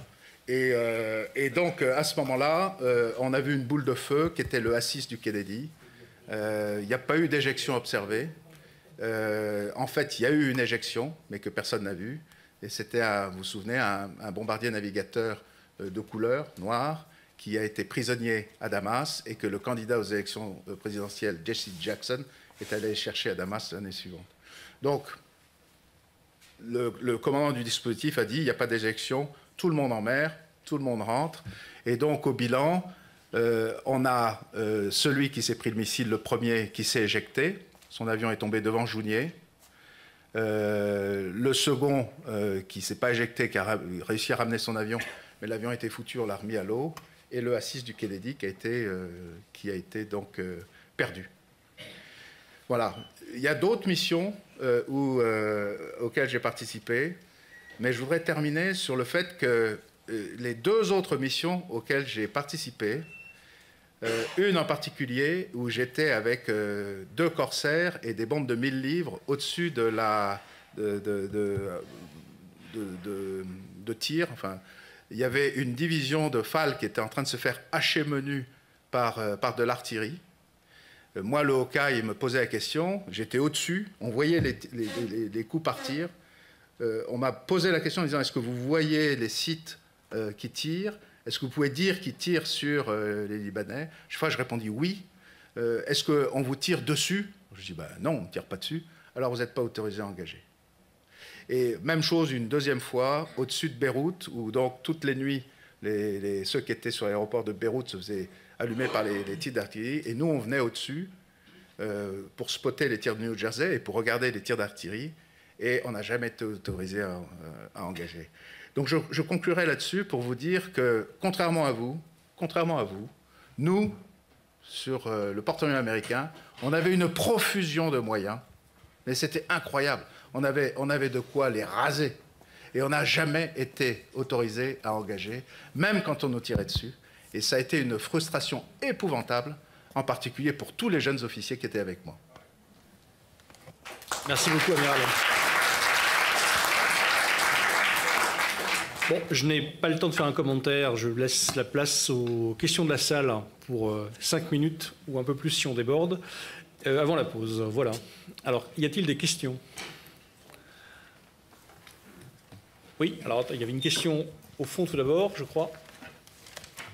Speaker 6: Et donc à ce moment-là, on a vu une boule de feu qui était le A6 du Kennedy. Il n'y a pas eu d'éjection observée. En fait, il y a eu une éjection, mais que personne n'a vue. Et c'était, vous vous souvenez, un bombardier navigateur de couleur noire qui a été prisonnier à Damas et que le candidat aux élections présidentielles, Jesse Jackson, est allé chercher à Damas l'année suivante. Donc, le commandant du dispositif a dit il n'y a pas d'éjection, tout le monde en mer, tout le monde rentre. Et donc, au bilan, on a celui qui s'est pris le missile, le premier, qui s'est éjecté. Son avion est tombé devant Jounier. Le second, qui ne s'est pas éjecté, qui a réussi à ramener son avion, mais l'avion a été foutu, on l'a remis à l'eau. Et le A6 du Kennedy qui a été donc perdu. Voilà. Il y a d'autres missions auxquelles j'ai participé, mais je voudrais terminer sur le fait que les deux autres missions auxquelles j'ai participé, une en particulier où j'étais avec 2 corsaires et des bombes de 1000 livres au-dessus de tir. Enfin, il y avait une division de FAL qui était en train de se faire hacher menu par de l'artillerie. Moi, le Hawkeye, il me posait la question, j'étais au-dessus, on voyait les coups partir. On m'a posé la question en disant, est-ce que vous voyez les sites qui tirent? Est-ce que vous pouvez dire qu'ils tirent sur les Libanais? Chaque fois, je répondis oui. Est-ce qu'on vous tire dessus? Je dis, non, on ne tire pas dessus. Alors, vous n'êtes pas autorisé à engager. Et même chose une deuxième fois, au-dessus de Beyrouth, où donc toutes les nuits, ceux qui étaient sur l'aéroport de Beyrouth se faisaient allumer par les tirs d'artillerie, et nous, on venait au-dessus pour spotter les tirs de New Jersey et pour regarder les tirs d'artillerie, et on n'a jamais été autorisé à engager. Donc je conclurai là-dessus pour vous dire que, contrairement à vous, nous, sur le porte-avions américain, on avait une profusion de moyens, mais c'était incroyable. On avait de quoi les raser. Et on n'a jamais été autorisé à engager, même quand on nous tirait dessus. Et ça a été une frustration épouvantable, en particulier pour tous les jeunes officiers qui étaient avec moi.
Speaker 1: Merci beaucoup, Amiral. Bon, je n'ai pas le temps de faire un commentaire. Je laisse la place aux questions de la salle pour 5 minutes ou un peu plus si on déborde, avant la pause. Voilà. Alors, y a-t-il des questions? Oui, alors il y avait une question au fond tout d'abord, je crois.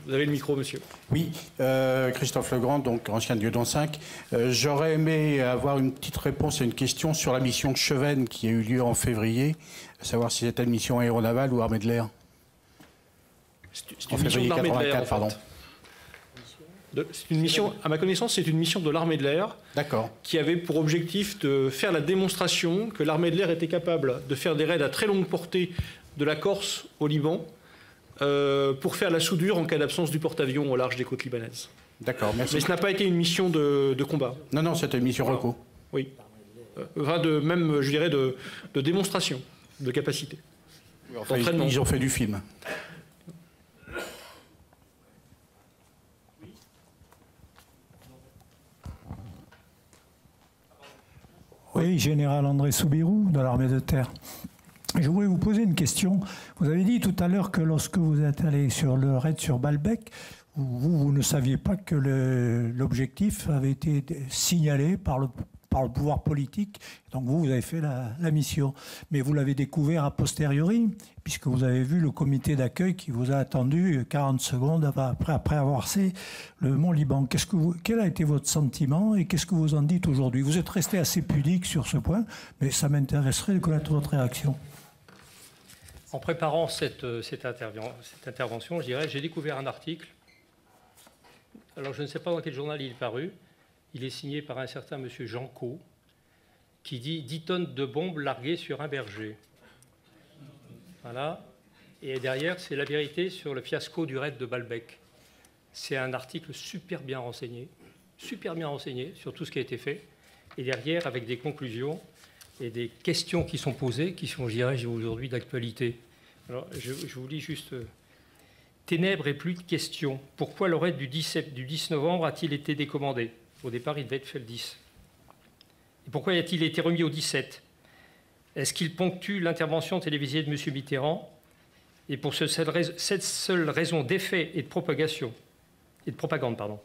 Speaker 1: Vous avez le micro, monsieur.
Speaker 7: Oui, Christophe Legrand, donc ancien de Dieudonne 5. J'aurais aimé avoir une petite réponse à une question sur la mission de Chevennes qui a eu lieu en février, à savoir si c'était une mission aéronavale ou armée de l'air.
Speaker 1: C'est une mission de l'armée de l'air, en fait. C'est une mission, à ma connaissance, c'est une mission de l'armée de l'air qui avait pour objectif de faire la démonstration que l'armée de l'air était capable de faire des raids à très longue portée de la Corse au Liban pour faire la soudure en cas d'absence du porte-avions au large des côtes libanaises.
Speaker 7: D'accord, merci.
Speaker 1: Mais ce n'a pas été une mission de combat.
Speaker 7: Non, non, c'était une mission reco.
Speaker 1: Oui. Même, je dirais, de démonstration de capacité.
Speaker 7: Enfin, ils ont fait du film.
Speaker 8: Oui, général André Soubirou, de l'armée de terre. Je voulais vous poser une question. Vous avez dit tout à l'heure que lorsque vous êtes allé sur le raid sur Baalbek, vous ne saviez pas que l'objectif avait été signalé par le pouvoir politique. Donc vous avez fait la mission. Mais vous l'avez découvert a posteriori, puisque vous avez vu le comité d'accueil qui vous a attendu 40 secondes après avoir fait le Mont Liban. Quel a été votre sentiment et qu'est-ce que vous en dites aujourd'hui? Vous êtes resté assez pudique sur ce point, mais ça m'intéresserait de connaître votre réaction.
Speaker 2: En préparant cette intervention, je dirais, j'ai découvert un article. Alors, je ne sais pas dans quel journal il est paru. Il est signé par un certain monsieur Jean Caux, qui dit 10 tonnes de bombes larguées sur un berger. Voilà. Et derrière, c'est la vérité sur le fiasco du raid de Baalbek. C'est un article super bien renseigné sur tout ce qui a été fait. Et derrière, avec des conclusions et des questions qui sont posées, qui sont, je dirais, aujourd'hui d'actualité. Alors, je vous lis juste... Ténèbres et plus de questions. Pourquoi le raid du 10 novembre a-t-il été décommandé? Au départ, il devait être fait le 10. Et pourquoi a-t-il été remis au 17? Est-ce qu'il ponctue l'intervention télévisée de M. Mitterrand? Et pour cette seule raison d'effet et de propagande,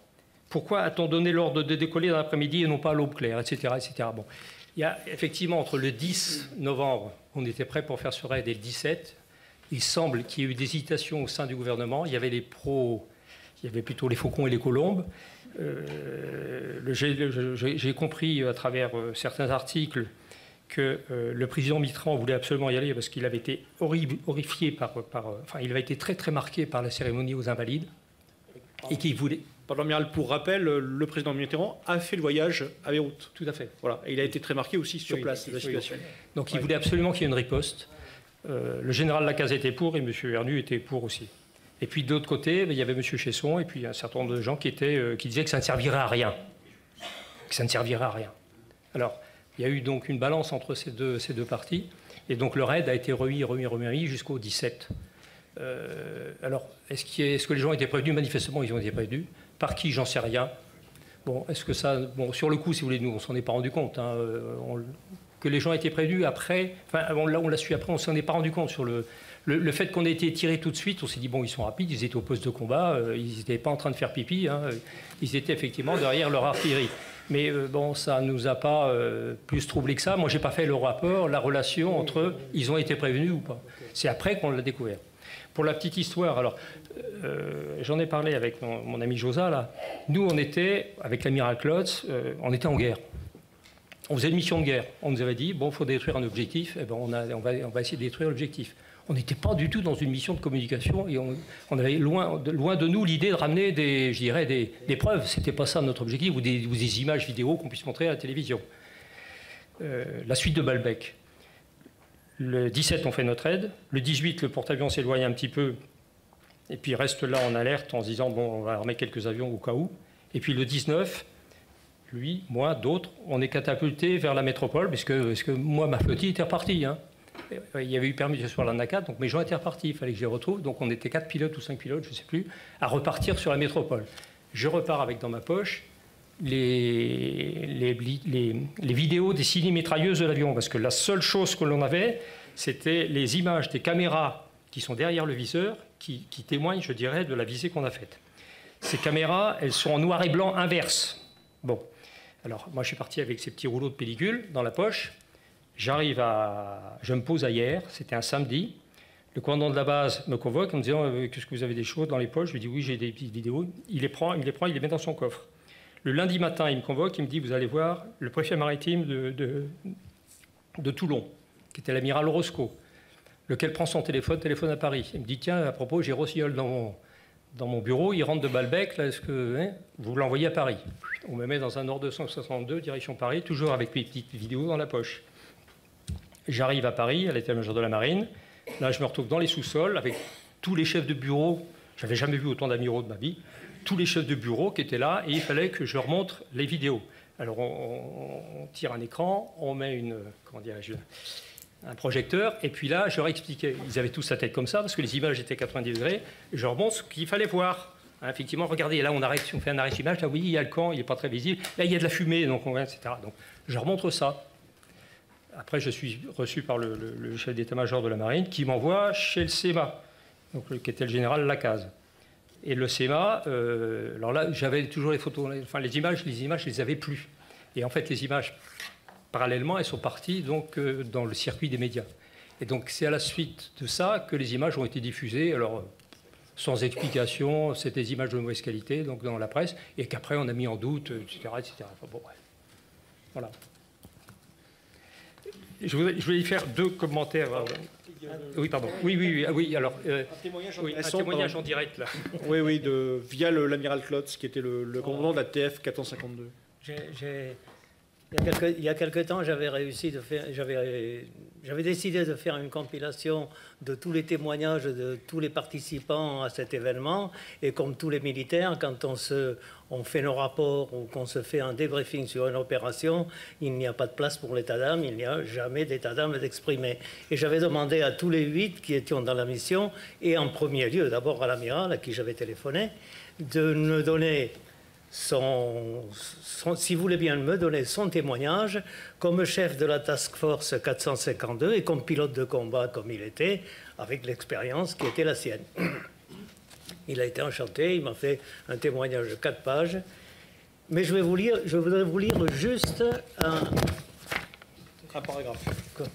Speaker 2: pourquoi a-t-on donné l'ordre de décoller dans l'après-midi et non pas à l'aube claire, etc., etc. Bon. Il y a effectivement, entre le 10 novembre, on était prêt pour faire ce raid, et le 17, il semble qu'il y ait eu des hésitations au sein du gouvernement. Il y avait les pros, il y avait plutôt les faucons et les colombes. J'ai compris à travers certains articles que le président Mitterrand voulait absolument y aller parce qu'il avait été horrifié enfin, il avait été très très marqué par la cérémonie aux Invalides et qu'il voulait.
Speaker 1: Pardon, amiral, pour rappel, le président Mitterrand a fait le voyage à Beyrouth.
Speaker 2: Tout à fait.
Speaker 1: Voilà. Et il a été très marqué aussi sur place de la situation.
Speaker 2: Donc il voulait absolument qu'il y ait une riposte. Le général Lacaze était pour et M. Hernu était pour aussi. Et puis de l'autre côté, il y avait M. Chesson et puis un certain nombre de gens qui disaient que ça ne servirait à rien. Que ça ne servirait à rien. Alors, il y a eu donc une balance entre ces deux parties. Et donc le raid a été remis jusqu'au 17. Alors, est-ce que les gens étaient prévenus? Manifestement, ils ont été prévenus. Par qui? J'en sais rien. Bon, est-ce que ça... Bon, sur le coup, si vous voulez, nous, on ne s'en est pas rendu compte. Hein. Que les gens étaient prévenus après... Enfin, on l'a su après, on ne s'en est pas rendu compte. Sur le fait qu'on ait été tirés tout de suite, on s'est dit, bon, ils sont rapides, ils étaient au poste de combat, ils n'étaient pas en train de faire pipi. Hein. Ils étaient effectivement derrière leur artillerie. Mais bon, ça ne nous a pas plus troublé que ça. Moi, je n'ai pas fait le rapport, la relation entre eux, ils ont été prévenus ou pas. C'est après qu'on l'a découvert. Pour la petite histoire, alors, j'en ai parlé avec mon ami Josa, là. Nous, on était, avec l'amiral Klotz, on était en guerre. On faisait une mission de guerre. On nous avait dit, bon, il faut détruire un objectif, et ben on va essayer de détruire l'objectif. On n'était pas du tout dans une mission de communication et on avait loin de nous l'idée de ramener des preuves. Ce n'était pas ça notre objectif, ou des images vidéo qu'on puisse montrer à la télévision. La suite de Balbec. Le 17, on fait notre aide. Le 18, le porte-avions s'éloigne un petit peu et puis reste là en alerte en se disant, bon, on va armer quelques avions au cas où. Et puis le 19, lui, moi, d'autres, on est catapultés vers la métropole parce que moi, ma flottille était repartie. Hein. Il y avait eu permis sur la NACAT, donc mes gens étaient repartis, il fallait que je les retrouve. Donc on était 4 pilotes ou 5 pilotes, je ne sais plus, à repartir sur la métropole. Je repars avec dans ma poche les vidéos des cini-mitrailleuses de l'avion, parce que la seule chose que l'on avait, c'était les images des caméras qui sont derrière le viseur, qui témoignent, je dirais, de la visée qu'on a faite. Ces caméras, elles sont en noir et blanc inverse. Bon, alors moi je suis parti avec ces petits rouleaux de pellicule dans la poche. Je me pose à Hyères, c'était un samedi. Le commandant de la base me convoque en me disant qu'est-ce que vous avez des choses dans les poches? Je lui dis oui, j'ai des petites vidéos. Il les prend, il les met dans son coffre. Le lundi matin, il me convoque, il me dit vous allez voir le préfet maritime de Toulon, qui était l'amiral Orozco, lequel prend son téléphone à Paris. Il me dit tiens, à propos, j'ai Rossignol dans mon bureau, il rentre de Balbec, là, est-ce que vous l'envoyez à Paris? On me met dans un Nord 262, direction Paris, toujours avec mes petites vidéos dans la poche. J'arrive à Paris, à l'état-major de la marine. Là, je me retrouve dans les sous-sols avec tous les chefs de bureau. Je n'avais jamais vu autant d'amiraux de ma vie. Tous les chefs de bureau qui étaient là et il fallait que je leur montre les vidéos. Alors, on tire un écran, on met un projecteur et puis là, je leur expliquais. Ils avaient tous la tête comme ça parce que les images étaient 90 degrés. Je leur montre ce qu'il fallait voir. Hein, effectivement, regardez, là, on fait un arrêt d'image. Là, oui, il y a le camp, il n'est pas très visible. Là, il y a de la fumée, donc etc. Donc, je leur montre ça. Après, je suis reçu par le chef d'état-major de la marine qui m'envoie chez le CEMA, donc, qui était le général Lacaze. Et le CEMA, alors là, j'avais toujours les photos, enfin les images, je les avais plus. Et en fait, les images, parallèlement, elles sont parties donc, dans le circuit des médias. Et donc, c'est à la suite de ça que les images ont été diffusées, alors sans explication, c'était des images de mauvaise qualité, donc dans la presse, et qu'après, on a mis en doute, etc. Enfin, bon, bref. Voilà. Je voulais y faire deux commentaires. Oui, pardon. Oui, alors... un témoignage en direct, là.
Speaker 1: Oui, via l'amiral Klotz, qui était le commandant de la TF 452.
Speaker 3: Il y a quelque temps, j'avais décidé de faire une compilation de tous les témoignages de tous les participants à cet événement. Et comme tous les militaires, quand on fait nos rapports ou qu'on se fait un débriefing sur une opération, il n'y a pas de place pour l'état d'âme, il n'y a jamais d'état d'âme d'exprimer. Et j'avais demandé à tous les 8 qui étions dans la mission, et en premier lieu d'abord à l'amiral à qui j'avais téléphoné, de me donner si vous voulez bien me donner son témoignage comme chef de la task force 452 et comme pilote de combat comme il était, avec l'expérience qui était la sienne. Il a été enchanté, il m'a fait un témoignage de 4 pages. Mais je voudrais vous lire juste
Speaker 1: un paragraphe.
Speaker 3: Quoi?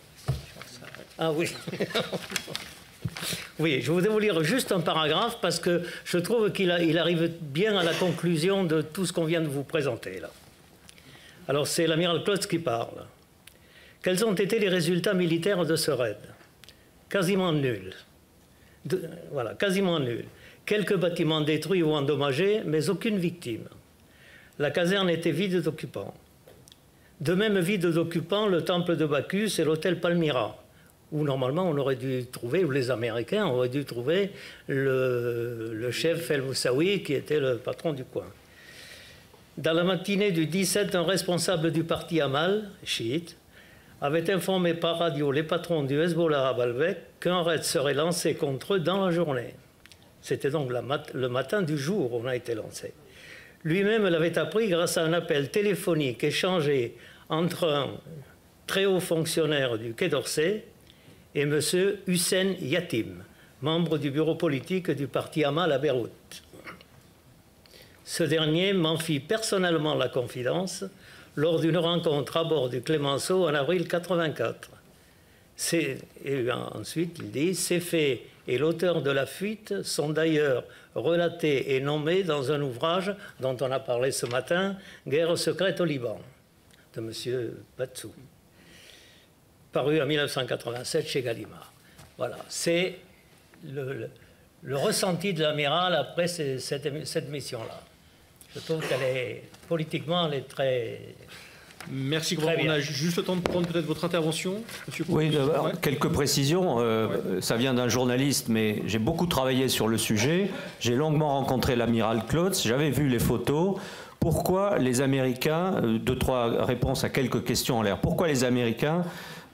Speaker 3: Ah oui. Oui, je voudrais vous lire juste un paragraphe parce que je trouve qu'il arrive bien à la conclusion de tout ce qu'on vient de vous présenter là. Alors c'est l'amiral Klotz qui parle. Quels ont été les résultats militaires de ce raid? Quasiment nuls. Voilà, quasiment nuls. Quelques bâtiments détruits ou endommagés, mais aucune victime. La caserne était vide d'occupants. De même vide d'occupants, le temple de Bacchus et l'hôtel Palmyra, où normalement on aurait dû trouver, où les Américains auraient dû trouver le chef El Moussaoui, qui était le patron du coin. Dans la matinée du 17, un responsable du parti Amal, chiite, avait informé par radio les patrons du Hezbollah à Baalbek qu'un raid serait lancé contre eux dans la journée. C'était donc le matin du jour où on a été lancé. Lui-même l'avait appris grâce à un appel téléphonique échangé entre un très haut fonctionnaire du Quai d'Orsay et M. Hussein Yatim, membre du bureau politique du parti Amal à Beyrouth. Ce dernier m'en fit personnellement la confidence lors d'une rencontre à bord du Clemenceau en avril 1984. Et ensuite, il dit « Ces faits et l'auteur de la fuite sont d'ailleurs relatés et nommés dans un ouvrage dont on a parlé ce matin, « Guerre secrète au Liban » de M. Batsou, paru en 1987 chez Gallimard. Voilà, c'est le ressenti de l'amiral après cette mission-là. Je trouve qu'elle est, politiquement, elle est très...
Speaker 1: Merci grand. On a juste le temps de prendre peut-être votre intervention, monsieur.
Speaker 9: Oui, quelques précisions. Ça vient d'un journaliste, mais j'ai beaucoup travaillé sur le sujet. J'ai longuement rencontré l'amiral Klotz. J'avais vu les photos. Pourquoi les Américains, deux, trois réponses à quelques questions en l'air. Pourquoi les Américains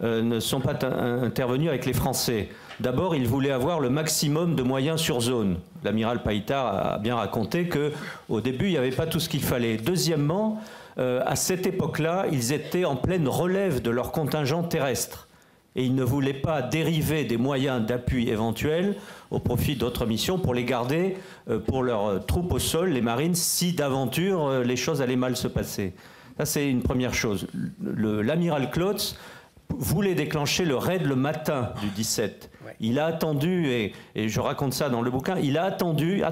Speaker 9: ne sont pas intervenus avec les Français? D'abord, ils voulaient avoir le maximum de moyens sur zone. L'amiral Païtard a bien raconté qu'au début, il n'y avait pas tout ce qu'il fallait. Deuxièmement, à cette époque-là, ils étaient en pleine relève de leur contingent terrestre. Et ils ne voulaient pas dériver des moyens d'appui éventuels au profit d'autres missions pour les garder pour leurs troupes au sol, les marines, si d'aventure les choses allaient mal se passer. Ça, c'est une première chose. L'amiral Klotz voulait déclencher le raid le matin du 17. Il a attendu, et je raconte ça dans le bouquin, il a attendu,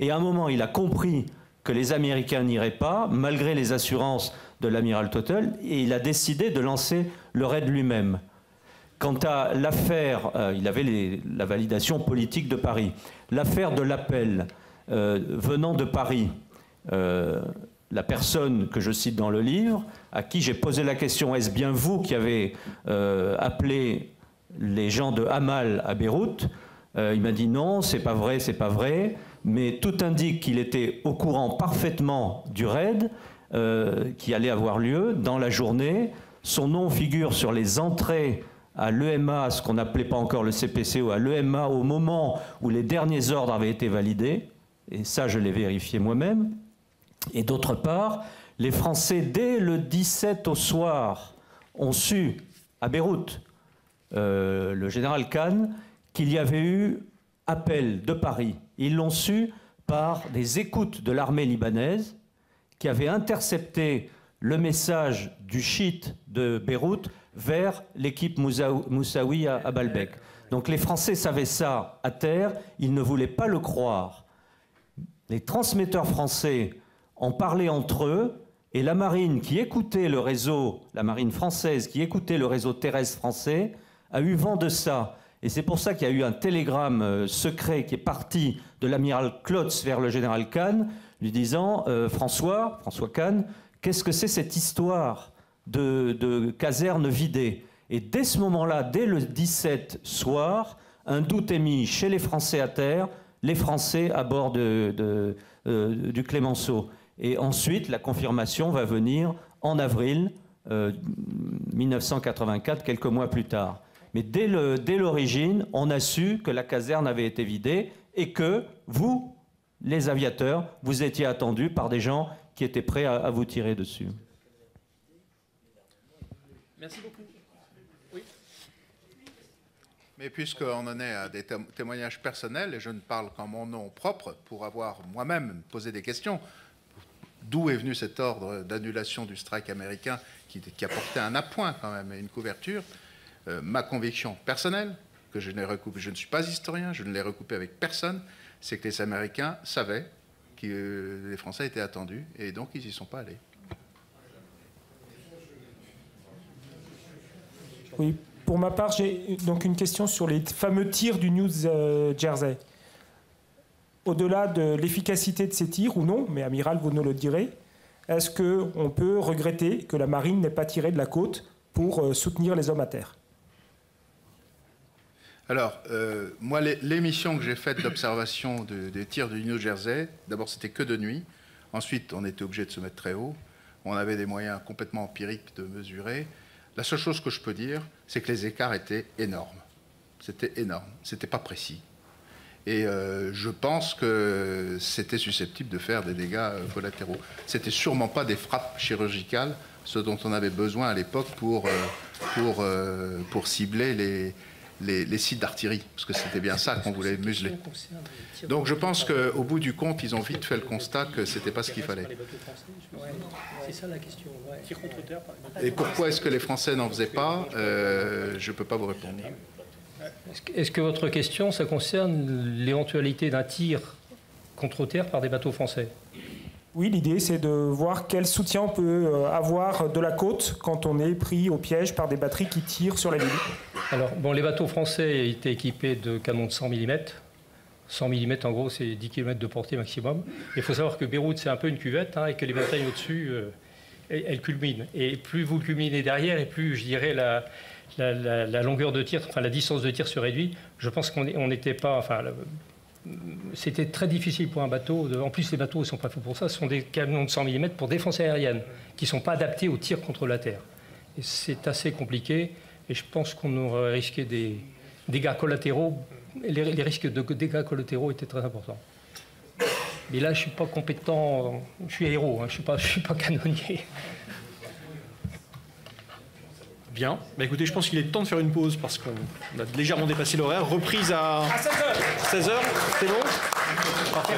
Speaker 9: et à un moment, il a compris que les Américains n'iraient pas, malgré les assurances de l'amiral Tuttle, et il a décidé de lancer le raid lui-même. Quant à l'affaire, il avait la validation politique de Paris. L'affaire de l'appel venant de Paris, la personne que je cite dans le livre, à qui j'ai posé la question, est-ce bien vous qui avez appelé les gens de Amal à Beyrouth? Il m'a dit non, c'est pas vrai, mais tout indique qu'il était au courant parfaitement du raid qui allait avoir lieu dans la journée. Son nom figure sur les entrées à l'EMA, ce qu'on n'appelait pas encore le CPC, ou à l'EMA au moment où les derniers ordres avaient été validés, et ça je l'ai vérifié moi-même. Et d'autre part, les Français, dès le 17 au soir, ont su, à Beyrouth, le général Khan, qu'il y avait eu appel de Paris. Ils l'ont su par des écoutes de l'armée libanaise qui avait intercepté le message du chiite de Beyrouth vers l'équipe Moussaoui à Baalbek. Donc les Français savaient ça à terre, ils ne voulaient pas le croire. Les transmetteurs français en parlaient entre eux, et la marine qui écoutait le réseau, la marine française qui écoutait le réseau terrestre français, a eu vent de ça. Et c'est pour ça qu'il y a eu un télégramme secret qui est parti de l'amiral Klotz vers le général Khan, lui disant François Khan, qu'est-ce que c'est cette histoire de caserne vidée? Et dès ce moment-là, dès le 17 soir, un doute est mis chez les Français à terre, les Français à bord du Clemenceau. Et ensuite, la confirmation va venir en avril 1984, quelques mois plus tard. Mais dès l'origine, on a su que la caserne avait été vidée et que vous, les aviateurs, vous étiez attendus par des gens qui étaient prêts à vous tirer dessus.
Speaker 1: Merci beaucoup. Oui.
Speaker 6: Mais puisqu'on en est à des témoignages personnels, et je ne parle qu'en mon nom propre, pour avoir moi-même posé des questions, d'où est venu cet ordre d'annulation du strike américain qui apportait un appoint quand même et une couverture, ma conviction personnelle, que je n'ai recoupée, je ne suis pas historien, je ne l'ai recoupée avec personne, c'est que les Américains savaient que les Français étaient attendus et donc ils n'y sont pas allés.
Speaker 10: Oui, pour ma part, j'ai donc une question sur les fameux tirs du New Jersey. Au-delà de l'efficacité de ces tirs, ou non, mais amiral, vous nous le direz, est-ce qu'on peut regretter que la marine n'ait pas tiré de la côte pour soutenir les hommes à terre?
Speaker 6: Alors, moi, les missions que j'ai faites d'observation des tirs du New Jersey, d'abord, c'était que de nuit. Ensuite, on était obligé de se mettre très haut. On avait des moyens complètement empiriques de mesurer. La seule chose que je peux dire, c'est que les écarts étaient énormes. C'était énorme. C'était pas précis. Et je pense que c'était susceptible de faire des dégâts collatéraux. C'était sûrement pas des frappes chirurgicales, ce dont on avait besoin à l'époque pour cibler les sites d'artillerie, parce que c'était bien ça qu'on voulait museler. Donc je pense qu'au bout du compte, ils ont vite fait le constat que c'était pas ce qu'il fallait.
Speaker 2: C'est ça la question.
Speaker 6: Et pourquoi est-ce que les Français n'en faisaient pas? Je peux pas vous répondre.
Speaker 2: Est-ce que votre question, ça concerne l'éventualité d'un tir contre terre par des bateaux français?
Speaker 10: Oui, l'idée, c'est de voir quel soutien on peut avoir de la côte quand on est pris au piège par des batteries qui tirent sur la ville.
Speaker 2: Alors, bon, les bateaux français étaient équipés de canons de 100 mm. 100 mm, en gros, c'est 10 km de portée maximum. Il faut savoir que Beyrouth, c'est un peu une cuvette, hein, et que les batailles au-dessus, elles culminent. Et plus vous culminez derrière, et plus, je dirais, la longueur de tir, enfin la distance de tir se réduit. Je pense qu'on n'était pas... Enfin, c'était très difficile pour un bateau. En plus, les bateaux ne sont pas faits pour ça. Ce sont des canons de 100 mm pour défense aérienne, qui ne sont pas adaptés au tir contre la terre. Et c'est assez compliqué. Et je pense qu'on aurait risqué des dégâts collatéraux. Les risques de dégâts collatéraux étaient très importants. Mais là, je ne suis pas compétent. Je suis héros, hein, je ne suis pas canonnier.
Speaker 1: Bien. Bah écoutez, je pense qu'il est temps de faire une pause parce qu'on a légèrement dépassé l'horaire. Reprise à 16h. 16h, c'est bon? Parfait.